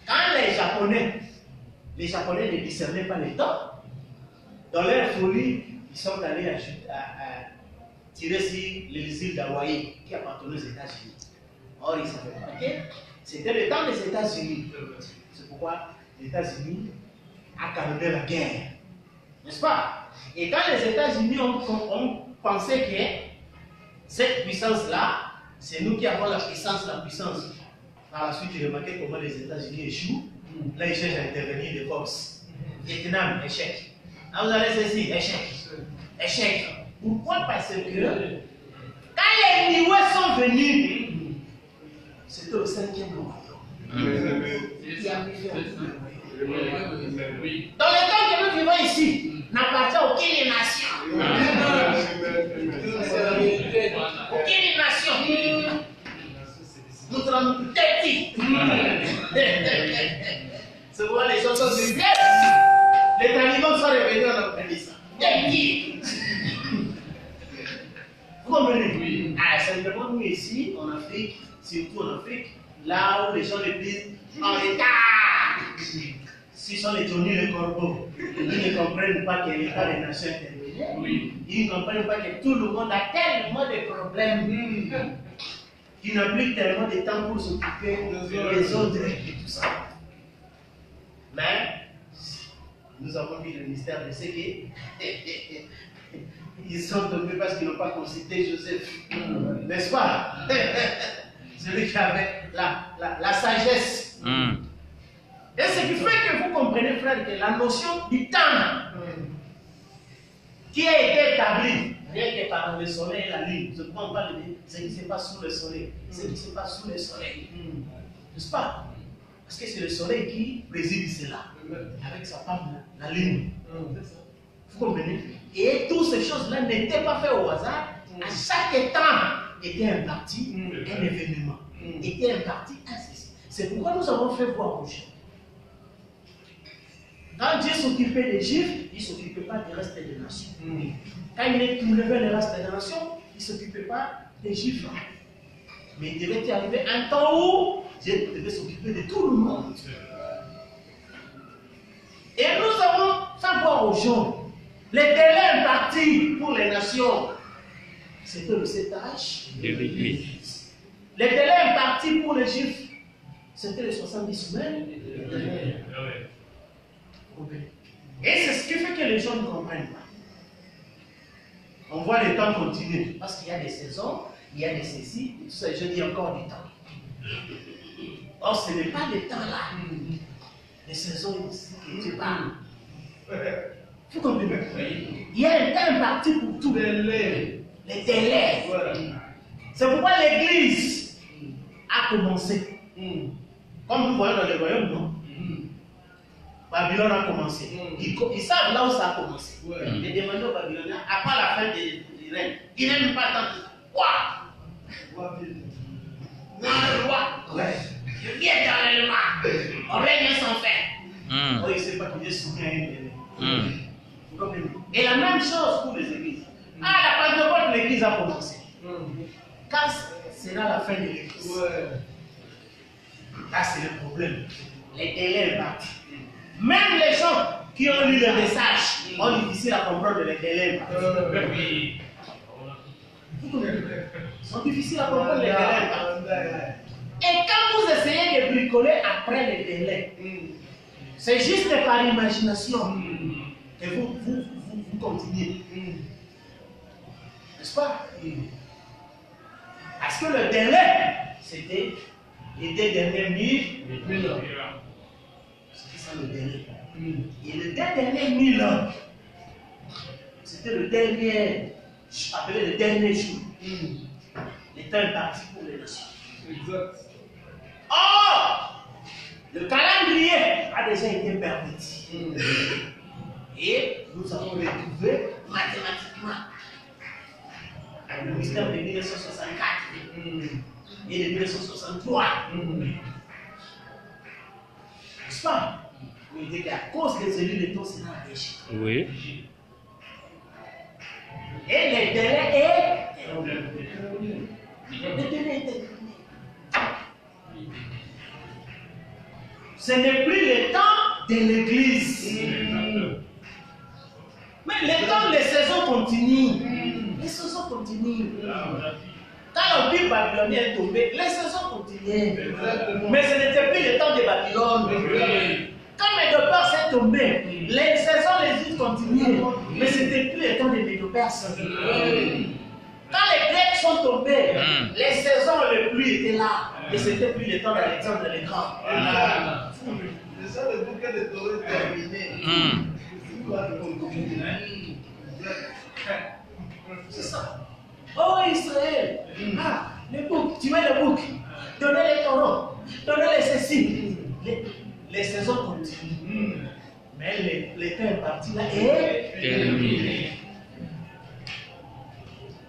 quand les Japonais ne discernaient pas les temps, dans leur folie, ils sont allés tirer sur les îles d'Hawaï qui appartenaient aux États-Unis. Or, ils savaient pas que c'était le temps des États-Unis. C'est pourquoi les États-Unis a calmé la guerre. N'est-ce pas? Et quand les États-Unis ont pensé que cette puissance-là, c'est nous qui avons la puissance. Par la suite, ils remarquaient comment les États-Unis échouent. Là, ils cherchent à intervenir des forces. Vietnam, échec. Là, vous allez ceci, échec. Échec. Pourquoi? Parce que quand les Niouais sont venus, c'était au 5e mois. Dans le temps que nous vivons ici, n'appartient à aucune nation. Aucune nation. Nous sommes petits. C'est pourquoi les gens sont venus. Les talibans sont revenus en Afghanistan. Petits. Vous comprenez? Oui. Ah, simplement, nous ici, en Afrique, surtout en Afrique, là où les gens le disent en retard. Ce sont les Johnny les corbeaux. Ils ne comprennent pas que l'État des nations intermédiaires. Oui. Ils ne comprennent pas que tout le monde a tellement de problèmes. Qu'ils n'ont plus tellement de temps pour s'occuper des autres et tout ça. Mais, nous avons vu le ministère de Ségué. Ils sont tombés parce qu'ils n'ont pas consulté Joseph. N'est-ce pas? Celui qui avait la sagesse. Et ce qui fait que vous comprenez, frère, que la notion du temps qui a été établie, rien que par le soleil et la lune, je ne prends pas ce qui se passe sous le soleil, ce qui se passe sous le soleil. N'est-ce pas? Parce que c'est le soleil qui préside cela, avec sa femme, la lune. Vous comprenez? Et toutes ces choses-là n'étaient pas faites au hasard. À chaque temps était imparti un événement, était imparti un ceci. C'est pourquoi nous avons fait voir aux gens. Quand Dieu s'occupait des Juifs, il ne s'occupait pas du reste des nations. Quand il élevait le reste des nations, il ne s'occupait pas des Juifs. Mais il devait y arriver un temps où Dieu devait s'occuper de tout le monde. Et nous avons fait voir aux gens les délais impartis pour les nations. C'était le 7H de l'Église. Les délais impartis pour les Juifs, c'était les 70 semaines. Et c'est ce qui fait que les gens ne comprennent pas. On voit le temps continuer. Parce qu'il y a des saisons, il y a des ceci, et tout ça, je dis encore du temps. Or, ce n'est pas le temps là. Les saisons ici que tu parles. Vous comprenez? Il y a un temps imparti pour tout. Les délais. C'est pourquoi l'Église a commencé. Comme vous voyez dans les royaumes, non? Babylone a commencé. Ils savent là où ça a commencé. Ils demandent aux Babyloniens, après la fin du règne, ils n'aiment pas tant. Quoi? Non, le roi. Je viens éternellement. On règne sans fin. Oh, il ne sait pas qu'il est souverain. Et la même chose pour les églises. Ah, la Pentecôte, l'église a commencé. Quand sera la fin de l'église? Là, c'est le problème. Les délais partent. Même les gens qui ont lu le message ont difficile à comprendre les délais. Ils sont difficiles à comprendre les délais. Et quand vous essayez de bricoler après les délais, c'est juste par imagination. Et vous continuez. N'est-ce pas? Parce que le délai, c'était les 2 derniers 1000 ans. C'était ça le délai. Et les 2 derniers 1000 ans, c'était le dernier, appelé le dernier jour. Le temps est parti pour les nations. Or, le calendrier a déjà été perverti. Et nous avons retrouvé mathématiquement le mystère de 1964 et de 1963. N'est-ce pas? Il dit qu'à cause des élus, le temps sera déchiré. Oui. Et les délais est. Ce n'est plus le temps de l'église. Mais le temps, les saisons continuent. Les saisons continuent. Quand l'empire babylonien est tombé, les saisons continuaient. Mais ce n'était plus le temps de Babylone. Quand Médopère s'est tombé, les saisons, les îles continuer. Mais c'était plus le temps des Médo-Perses. Quand les Grecs sont tombés, les saisons de pluie étaient là. Et c'était plus le temps d'Alexandre le Grand. C'est ça le bouquet de Torah terminé. C'est ça. Oh Israël, les boucs, tu mets les boucs, donnez les taureaux, donnez les ceci. Les saisons continuent. Mais le temps est parti là et terminé.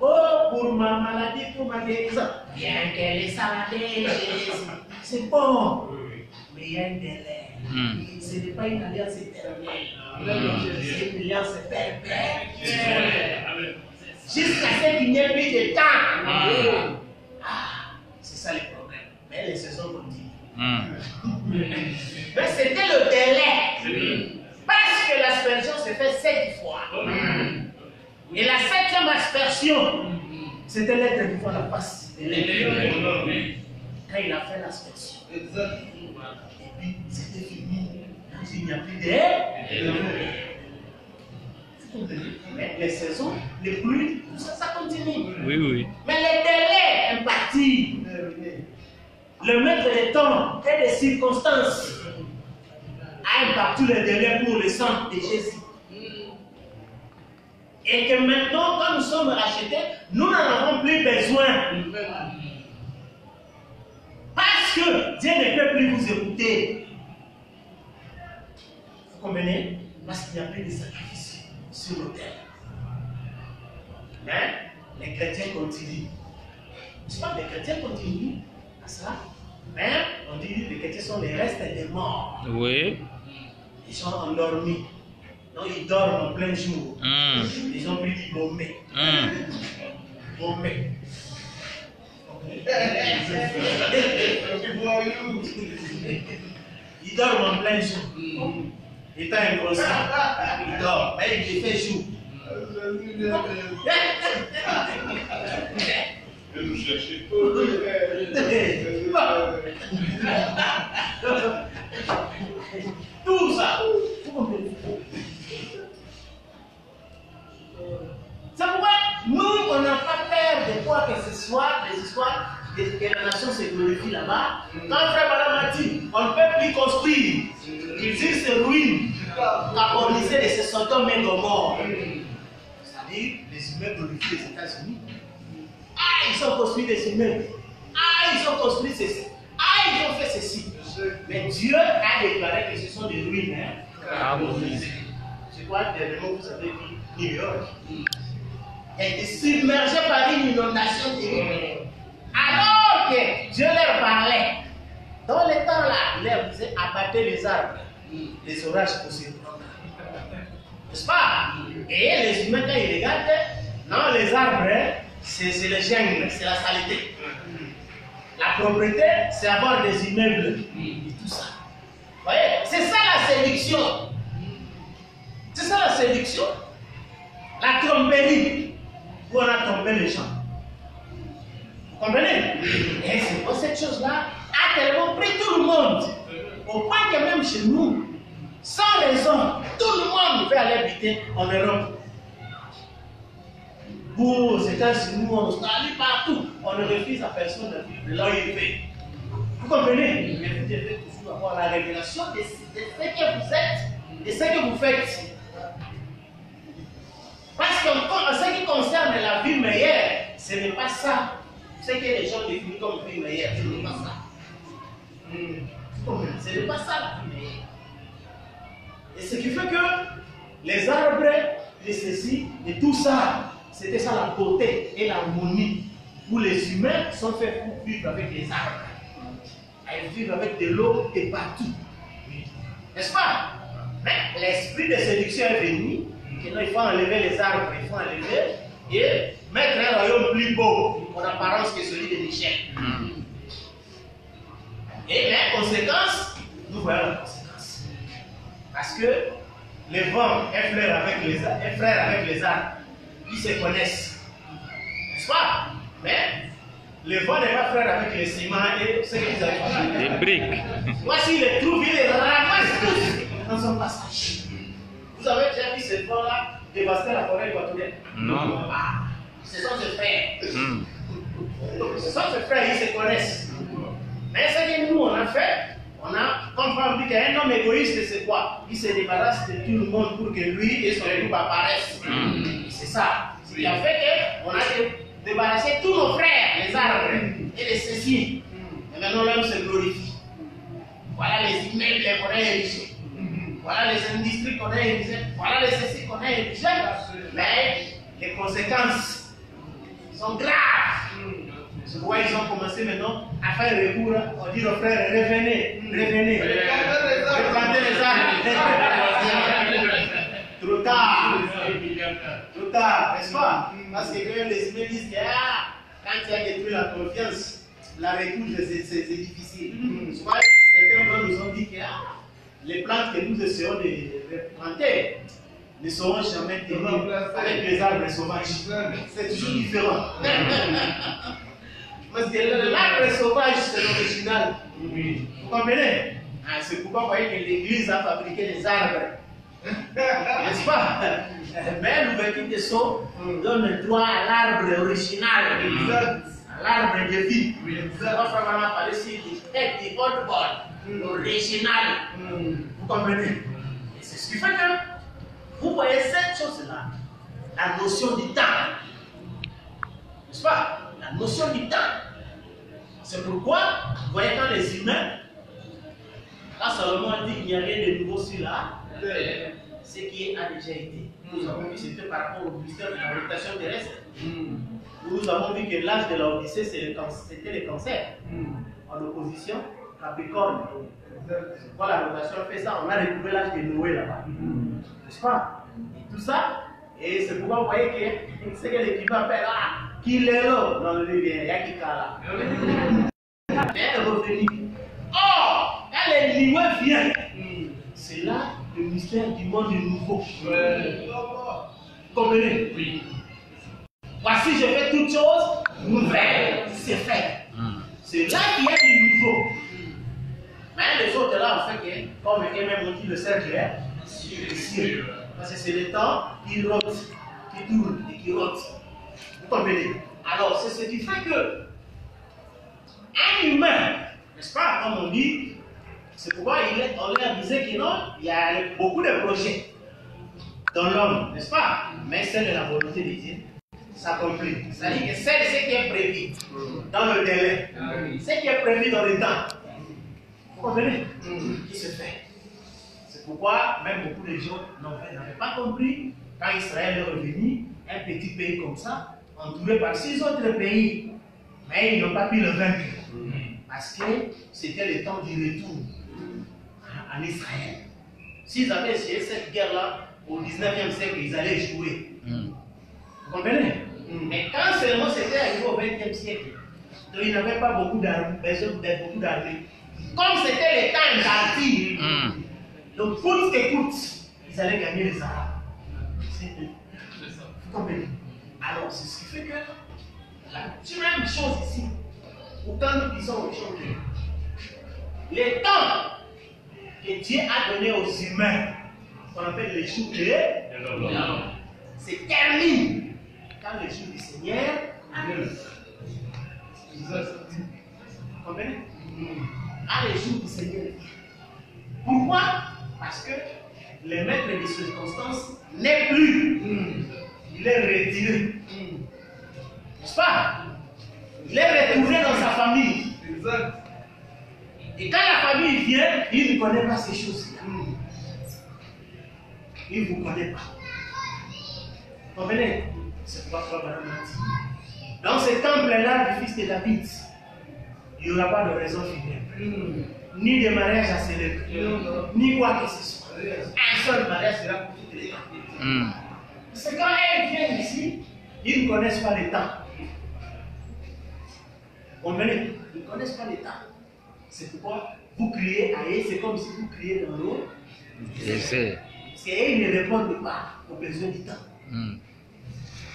Oh, pour ma maladie, pour ma guérison, bien qu'elle est saladée, c'est bon. Mais il y a un délai. Ce n'est pas une alliance éternelle. C'est une alliance perpétuelle. Jusqu'à ce qu'il n'y ait plus de temps. C'est ça le problème. Mais les saisons continuent. Mais c'était le délai. Parce que l'aspersion se fait 7 fois. Et la 7e aspersion, c'était l'être vivant la face de l'être. Quand il a fait l'aspersion. Et puis c'était fini. Il n'y a plus d'air. Mais les saisons, les pluies, tout ça, ça continue. Oui, oui. Mais le délai imparti, le maître des temps et des circonstances a imparti le délai pour le sang de Jésus. Et que maintenant, quand nous sommes rachetés, nous n'en avons plus besoin. Parce que Dieu ne peut plus vous écouter. Vous comprenez? Parce qu'il n'y a plus de sacrifice sur l'autel. Mais les chrétiens continuent. N'est-ce pas? Les chrétiens continuent à ça. Mais on dit que les chrétiens sont les restes des morts. Oui. Ils sont endormis. Donc ils dorment en plein jour. Ils ont pris du Bomé. Bomé. Ils dorment en plein jour. Étant inconscient, ils dorment. Mais il fait jour. Je nous chercher. Tout ça. C'est pourquoi nous, on n'a pas peur de quoi que ce soit, des histoires, que la nation se glorifie là-bas. Quand frère Madame a dit, on ne peut plus construire. Ils disent c'est ruine, carbonisé de ce Sodome et Gomorrhe. C'est-à-dire, les immeubles glorifient les États-Unis. Ils ont construit des immeubles. Ils ont construit ceci. Ils ont fait ceci. Mais Dieu a déclaré que ce sont des ruines. Je crois que dernièrement, vous avez dit New York. Elle est submergée par une inondation terrible. Alors que Dieu leur parlait. Dans les temps là, il leur disait abattez les arbres. Les orages pour se prendre. N'est-ce pas? Et les humains, quand ils regardent, non, les arbres, c'est le jungle, c'est la saleté. La propriété, c'est avoir des immeubles et tout ça. Vous voyez? C'est ça la séduction. C'est ça la séduction. La tromperie, où on a trompé les gens. Vous comprenez? Et c'est pour cette chose-là a tellement pris tout le monde. Au point que même chez nous, sans raison, tout le monde veut aller habiter en Europe. Pour aux États-Unis, en Australie, partout, on ne refuse à personne de vivre de là où il fait. Vous comprenez? Mais vous devez toujours avoir la révélation de ce que vous êtes, de ce que vous faites. Parce qu'en ce qui concerne la vie meilleure, ce n'est pas ça. Ce que les gens définissent comme vie meilleure, ce n'est pas ça. Ce n'est pas ça la vie meilleure. Et ce qui fait que les arbres, les ceci, et tout ça, c'était ça la beauté et l'harmonie. Où les humains sont faits pour vivre avec les arbres. Ils vivent avec de l'eau et partout. N'est-ce pas? Mais l'esprit de séduction est venu. Il faut enlever les arbres, il faut enlever et mettre un royaume plus beau en apparence que celui de Michel. Et la conséquence, nous voyons la conséquence. Parce que les vents est frère avec les arbres. Ils se connaissent. N'est-ce pas? Mais le vent n'est pas frère avec les ciments et ce qu'ils avaient fait. Les briques. Voici les trouvent, ils les ramassent tous dans son passage. Vous avez déjà vu ces gens-là dévaster la forêt équatorienne? Non. Ah, ce sont ses frères. Ce sont ses frères, ils se connaissent. Mais ce que nous, on a fait, comme on dit qu'un homme égoïste, c'est quoi? Il se débarrasse de tout le monde pour que lui et son groupe apparaissent. C'est ça. Ce qui a fait qu'on a débarrassé tous nos frères, les arbres et les céciles. Et maintenant, l'homme se glorifie. Voilà les immeubles qu'on a érigés. Voilà les industries qu'on a érigées. Voilà les céciles qu'on a érigées. Mais les conséquences sont graves. C'est pourquoi ils ont commencé maintenant à faire recours. On dit aux frères, revenez, revenez. Replantez les arbres. Trop tard. Trop tard, n'est-ce pas? Parce que les humains disent que quand tu as détruit la confiance, la retouche, c'est difficile. Souvent, certains gens nous ont dit que les plantes que nous essayons de replanter ne seront jamais terribles avec les arbres sauvages. C'est toujours différent. Parce que l'arbre sauvage, c'est l'original. Vous comprenez? C'est pourquoi vous voyez que l'Église a fabriqué des arbres. N'est-ce pas? Mais l'ouverture des sceaux donne le droit à l'arbre original, à l'arbre de vie. On va vraiment parler sur du old board, l'original. Vous comprenez? Et c'est ce qui fait que vous voyez cette chose-là, la notion du temps. N'est-ce pas? La notion du temps. C'est pourquoi, vous voyez, quand les humains, quand Salomon dit qu'il n'y a rien de nouveau sur la terre, ce qui a déjà été. Nous avons vu, c'était par rapport au mystère de la rotation terrestre. Nous avons vu que l'âge de la Odyssée, c'était le cancer. En opposition, Capricorne. C'est pourquoi la rotation fait ça. On a retrouvé l'âge de Noé là-bas. N'est-ce pas? Et tout ça, et c'est pourquoi vous voyez que c'est que l'équipe appelle qu'il est là dans le rivière, il y a qui là. Elle est revenue. Oh, quand les Lioué viennent, c'est là le mystère du monde nouveau. Comprenez? Oui. Voici, je fais toutes choses nouvelles. C'est fait. C'est là qu'il y a du nouveau. Mais les autres là, en fait, comme même dit le cercle, parce que c'est le temps qui rote, qui tourne et qui rote. Vous comprenez? Alors, c'est ce qui fait que un humain, n'est-ce pas, comme on dit, c'est pourquoi on leur disait que non, il y a beaucoup de projets dans l'homme, n'est-ce pas? Mais celle de la volonté de Dieu s'accomplit. C'est-à-dire que c'est ce qui est prévu dans le délai, ce qui est prévu dans le temps. Vous comprenez? Qui se fait. C'est pourquoi même beaucoup de gens n'avaient pas compris quand Israël est revenu, un petit pays comme ça, entouré par 6 autres pays, mais ils n'ont pas pu le vaincre. Parce que c'était le temps du retour en Israël. S'ils avaient essayé cette guerre-là au 19e siècle, ils allaient échouer. Vous comprenez? Mais quand seulement c'était arrivé au 20e siècle, donc ils n'avaient pas beaucoup d'armées, beaucoup d'armées. Comme c'était le temps d'artir, donc coûte que coûte, ils allaient gagner les Arabes. Vous comprenez? Alors c'est ce qui fait que la même chose ici, ou quand nous disons aux gens que les temps que Dieu a donné aux humains, qu'on appelle les jours de l'homme, c'est terminé quand le jour du Seigneur arrive. Vous comprenez? Quand le jour du Seigneur arrive. Pourquoi? Parce que le maître des circonstances n'est plus. Il est retiré. N'est-ce pas? Il est retourné dans sa famille. Exact. Et quand la famille vient, il ne connaît pas ces choses-là. Il ne vous connaît pas. Vous comprenez? C'est pourquoi Frère Branham a dit. Dans ce temple-là du fils de David, il n'y aura pas de raison funèbre, ni de mariage à célébrer, ni quoi que ce soit. Un seul mariage sera pour toutes les temps. C'est quand elles viennent ici, ils ne connaissent pas le temps. Vous comprenez? Ils ne connaissent pas le temps. C'est pourquoi vous criez à eux, c'est comme si vous criez dans l'eau. Je sais. Parce qu'ils ne répondent pas aux besoins du temps.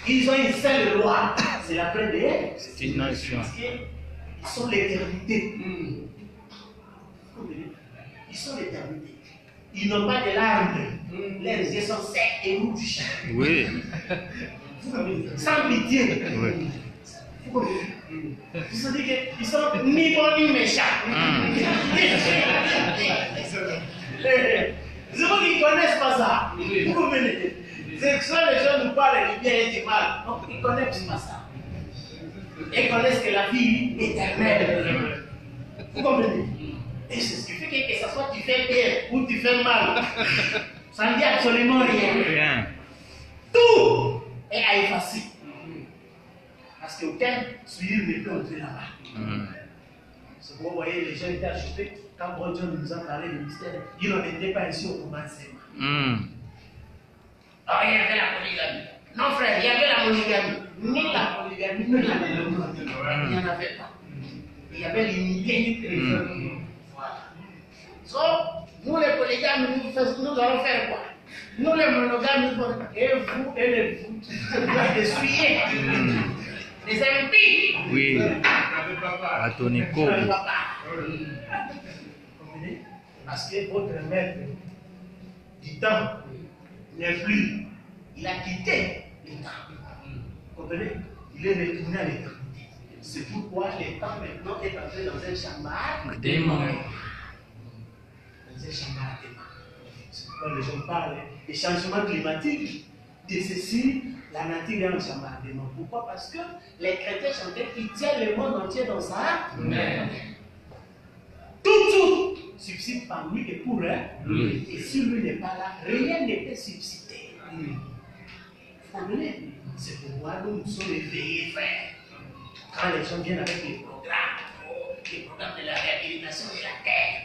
Ils ont une seule loi, c'est la plainte de eux. C'est une nation. Parce qu'ils sont l'éternité. Ils sont l'éternité. ils n'ont pas de larmes. Leurs yeux sont secs et rouges. Oui. Sans pitié. Oui. Vous savez qu'ils sont ni bons ni méchants. C'est vous qui ne connaissent pas ça. Vous comprenez? C'est que soit les gens nous parlent du bien et du mal. Donc ils ne connaissent pas ça. Ils connaissent que la vie est éternelle. Vous comprenez? Et c'est ce qui fait que ce soit tu fais bien ou tu fais mal, ça ne dit absolument rien. Rien. Tout est à effacer. Parce qu'aucun souillure ne peut entrer là-bas. C'est pourquoi vous voyez, les gens étaient achetés. Quand bon Dieu nous a parlé du mystère, ils n'étaient pas ici au commencement. Alors il y avait la polygamie. Non frère, il y avait la monogamie. Ni la polygamie, ni la monogamie. Il n'y en avait pas. Il y avait l'unité. Voilà. Donc, nous les polygames, nous allons faire quoi? Nous les monogames, nous allons et vous et les vous, vous doivent essuyer. Les impies. Oui. Atoniko. Parce que votre maître du temps n'est plus. Il a quitté le temps. Vous comprenez? Il est retourné à l'éternité. C'est pourquoi le temps maintenant est entré dans un chambardement. Dans un chambardement. C'est pourquoi les gens parlent des changements climatiques. De ceci, la nature est en chambardement. Pourquoi? Parce que les chrétiens chantaient qu'il tient le monde entier dans sa main. Tout subside par lui et pour lui. Et si lui n'est pas là, rien ne peut subsister. Vous comprenez? C'est pourquoi nous nous sommes éveillés, frère. Quand les gens viennent avec les programmes de la réhabilitation de la terre,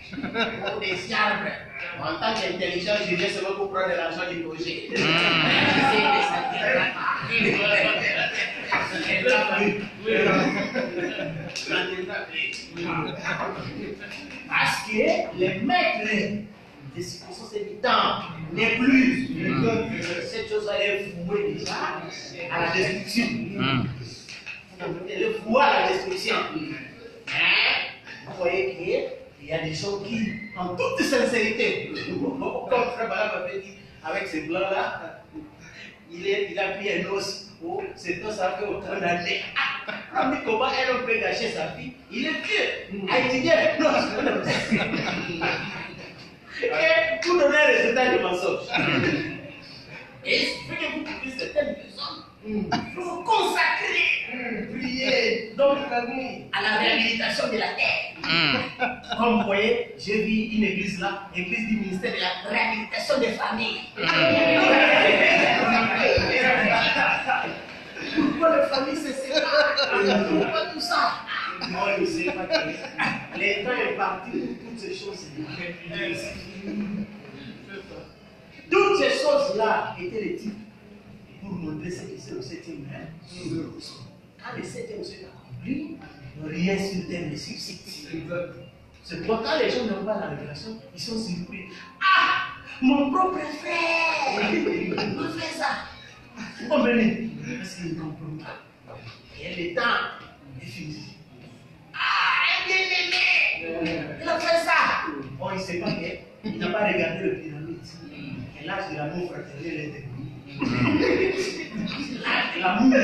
ou des arbres, en tant qu'intelligent, je viens seulement pour prendre de l'argent du projet. Parce que les maîtres des circonstances du temps n'est plus. Cette chose est vouée déjà à la destruction. Elle est vouée à la destruction. Vous voyez qu'il y a des gens qui, en toute sincérité, comme Frère Balam avait dit, avec ces blancs-là, il a pris un os. Oh, cet os a fait autant d'années. Ah, mais comment un homme peut gâcher sa fille? Il est vieux. A étudié l'hypnose. Et pour donner un résultat du mensonge. Et il faut que vous trouviez certaines personnes. Il faut vous consacrer, prier, donc à la réhabilitation de la terre. Comme vous voyez, j'ai vu une église là, l'église du ministère de la réhabilitation des familles. Pourquoi les familles se séparent? Pourquoi tout ça? Moi, je ne sais pas que le temps est parti pour toutes ces choses. Toutes ces choses-là étaient les types pour montrer ce que c'est le 7e jour. Quand le 7e jour est accompli, rien sur terre ne subsiste. C'est pourquoi quand les gens n'ont pas la révélation, ils sont surpris. Ah, mon propre frère, il fait ça. Vous comprenez? Parce qu'ils ne comprennent pas. Et le temps est fini. Ah, un bien-aimé, il a fait ça. Bon, il ne sait pas qu'il n'a pas regardé le pyramide. Et l'âge de l'amour fraternel est terminé. L'amour,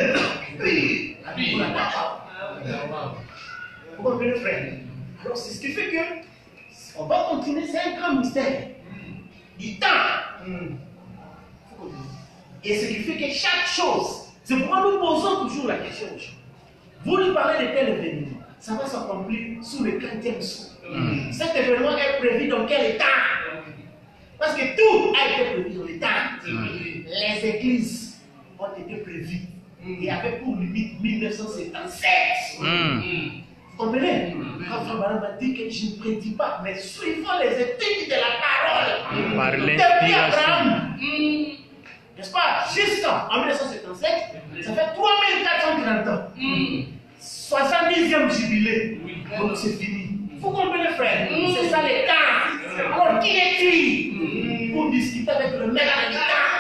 oui, l'amour n'a pas. Vous comprenez, frère? Alors, c'est ce qui fait que on va continuer, c'est un grand mystère du temps. Et ce qui fait que chaque chose, c'est pourquoi nous posons toujours la question aux gens. Vous nous parlez de tel événement, ça va s'accomplir sous le 15e jour. Cet événement est prévu dans quel temps? Parce que tout a été prévu dans le temps. Les églises ont été prévues. Et avec pour limite 1977. Vous comprenez? Quand Frère Balam a dit que je ne prédis pas, mais suivant les études de la parole, Par depuis l'inspiration. Abraham, n'est-ce pas? Jusqu'en 1977, ça fait 3430 ans. 70e jubilé. Donc c'est fini. Vous comprenez, frère? C'est ça les temps. Alors qui écrit pour discuter avec le maître du temps?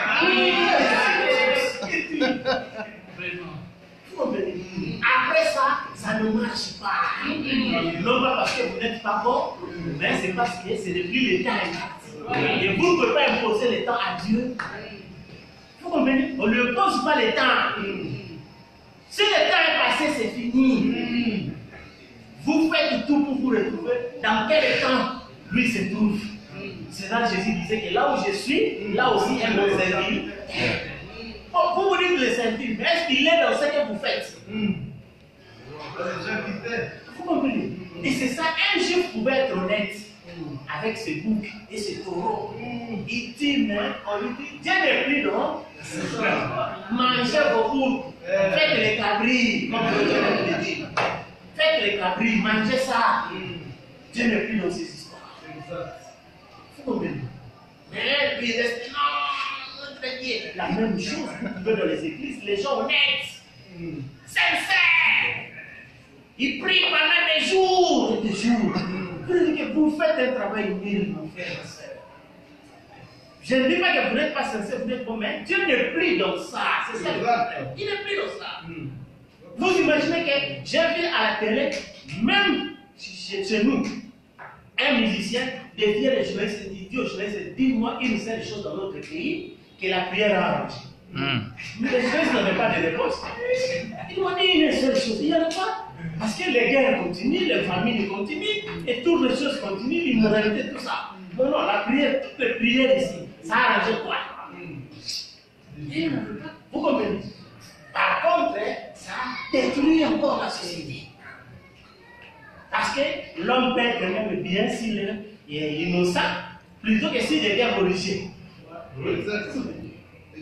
Vous comprenez? Après ça, ça ne marche pas. Non pas parce que vous n'êtes pas bon, mais c'est parce que c'est depuis le temps est parti. Et vous ne pouvez pas imposer le temps à Dieu. Vous comprenez? On ne lui impose pas le temps. Si le temps est passé, c'est fini. Vous faites tout pour vous retrouver dans quel temps lui se trouve. C'est là que Jésus disait que là où je suis, là aussi elle me servir. Vous vous dites le servir, mais est-ce qu'il est dans ce que vous faites? Vous comprenez? Et c'est ça, un juif pouvait être honnête avec ce bouc et ce taureau. Il dit, mais on lui dit, Dieu n'est plus donc. Mangez vos boucs, faites les cabris, comme le dit. Faites les cabris, mangez ça. Dieu n'est plus dans ces histoires. Vous comprenez? Mais puis restez, non, très bien. La même chose, vous pouvez dans les églises, les gens honnêtes, sincères. Ils prient pendant des jours et des jours. Vous dites que vous faites un travail nul, mon frère, ma soeur. Je ne dis pas que vous n'êtes pas sincère, vous n'êtes bon, mais Dieu n'est plus dans ça. C'est ça le problème. Il n'est plus dans ça. Vous imaginez que j'ai vu à la télé, même chez nous, un musicien devient les journalistes et dit aux journalistes, dis-moi une seule chose dans notre pays que la prière a arrangé. Mais les journalistes n'avaient pas de réponse. Ils m'ont dit une seule chose, il n'y en a pas. Parce que les guerres continuent, les familles continuent, et toutes les choses continuent, l'immoralité, tout ça. Non, non, la prière, toutes les prières ici, ça a arrangé quoi? Vous comprenez? Par contre, ça détruit encore la société. Parce que l'homme peut être même bien s'il est innocent, plutôt que s'il devient religieux.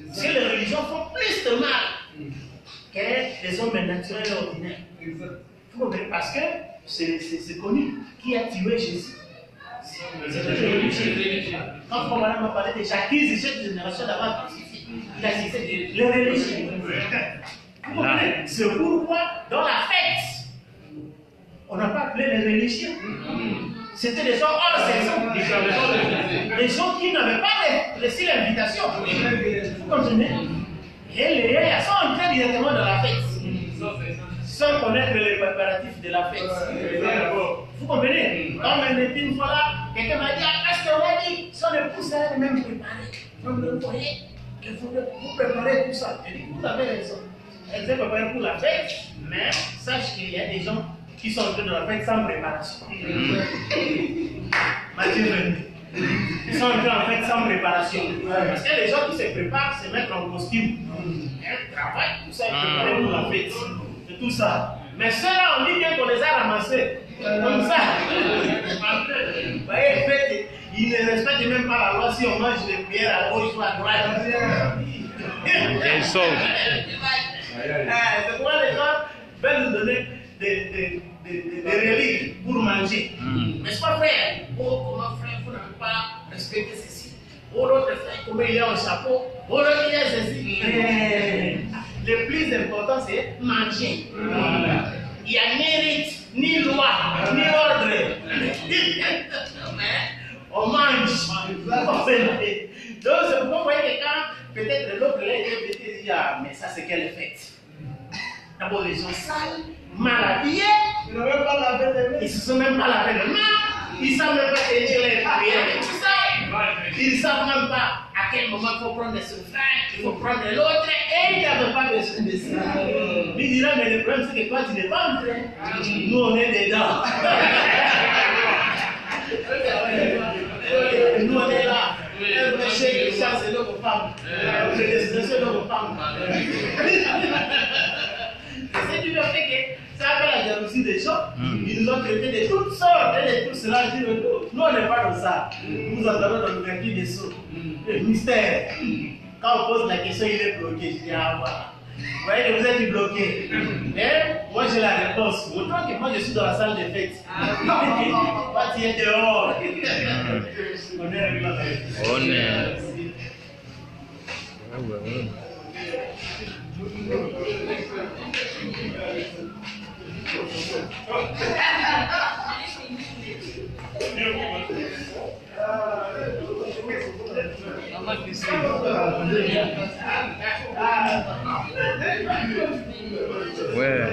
Parce que les religions font plus de mal que les hommes naturels et ordinaires. Vous comprenez? Parce que c'est connu qui a tué Jésus. C'est les religieux. Quand Frère Madame m'a parlé de j'accuse cette génération d'avoir crucifié, il a cité les religieux. Vous comprenez? C'est pourquoi dans la fête, on n'a pas appelé les religieux. C'était des gens hors saison. Des gens qui n'avaient pas reçu l'invitation. Vous comprenez? Et les gars sont entrés directement dans la fête. Sans connaître les préparatifs de la fête. Vous comprenez? Quand on était une fois là, quelqu'un m'a dit, est-ce qu'on a dit, son épouse est même préparée. Vous voyez que vous préparez tout ça. Je dis, vous avez raison. Elle s'est préparée pour la fête, mais sache qu'il y a des gens qui sont entrés dans la fête sans préparation. Matthieu 22. Ils sont entrés en fête sans préparation. Parce que les gens qui se préparent se mettent en costume. Ils travaillent, tout ça, ils préparent pour la fête. Et tout ça. Mais ceux-là, on dit bien qu'on les a ramassés. Comme ça. Vous voyez, en fait, ils ne respectent même pas la loi si on mange des prières à gauche ou à droite. Ils sauvent. C'est pourquoi les gens veulent nous donner des reliques pour manger. Mais c'est pas frère. Oh, comment frère, vous n'avez pas respecté ceci. Oh, l'autre frère, comment il est en chapeau. Oh, l'autre il est ceci. Le plus important, c'est manger. Il n'y a ni rite, ni loi, ni ordre. Mais on mange. Donc, c'est pourquoi vous voyez que quand peut-être l'autre là, il était dit, ah, mais ça, c'est quelle fête? D'abord, les gens sales, mal habillés, ils ne veulent pas laver les mains. Ils ne se sont même pas lavé les mains. Ils ne savent même pas tenir les prières et tout ça. Ils ne savent même pas à quel moment il faut prendre le frère, il faut prendre l'autre, et ils n'avaient pas besoin de ça. Il dira, mais le problème c'est que toi tu n'es pas entré. Nous on est dedans. Nous on est là. Un péché qui chasse l'homme femme. Le destination de l'homme femme. C'est du fait que ça fait la jalousie des gens. Ils nous ont traités de toutes sortes et de tout cela. Nous on n'est pas dans ça. Nous entendons dans l'ouverture des sceaux. Le mystère. Quand on pose la question, il est bloqué. Je dis, ah voilà. Vous voyez que vous êtes bloqué. Mais moi j'ai la réponse. Autant que moi je suis dans la salle de fête. Toi tu es dehors. On est avec la fête. On est. Ouais.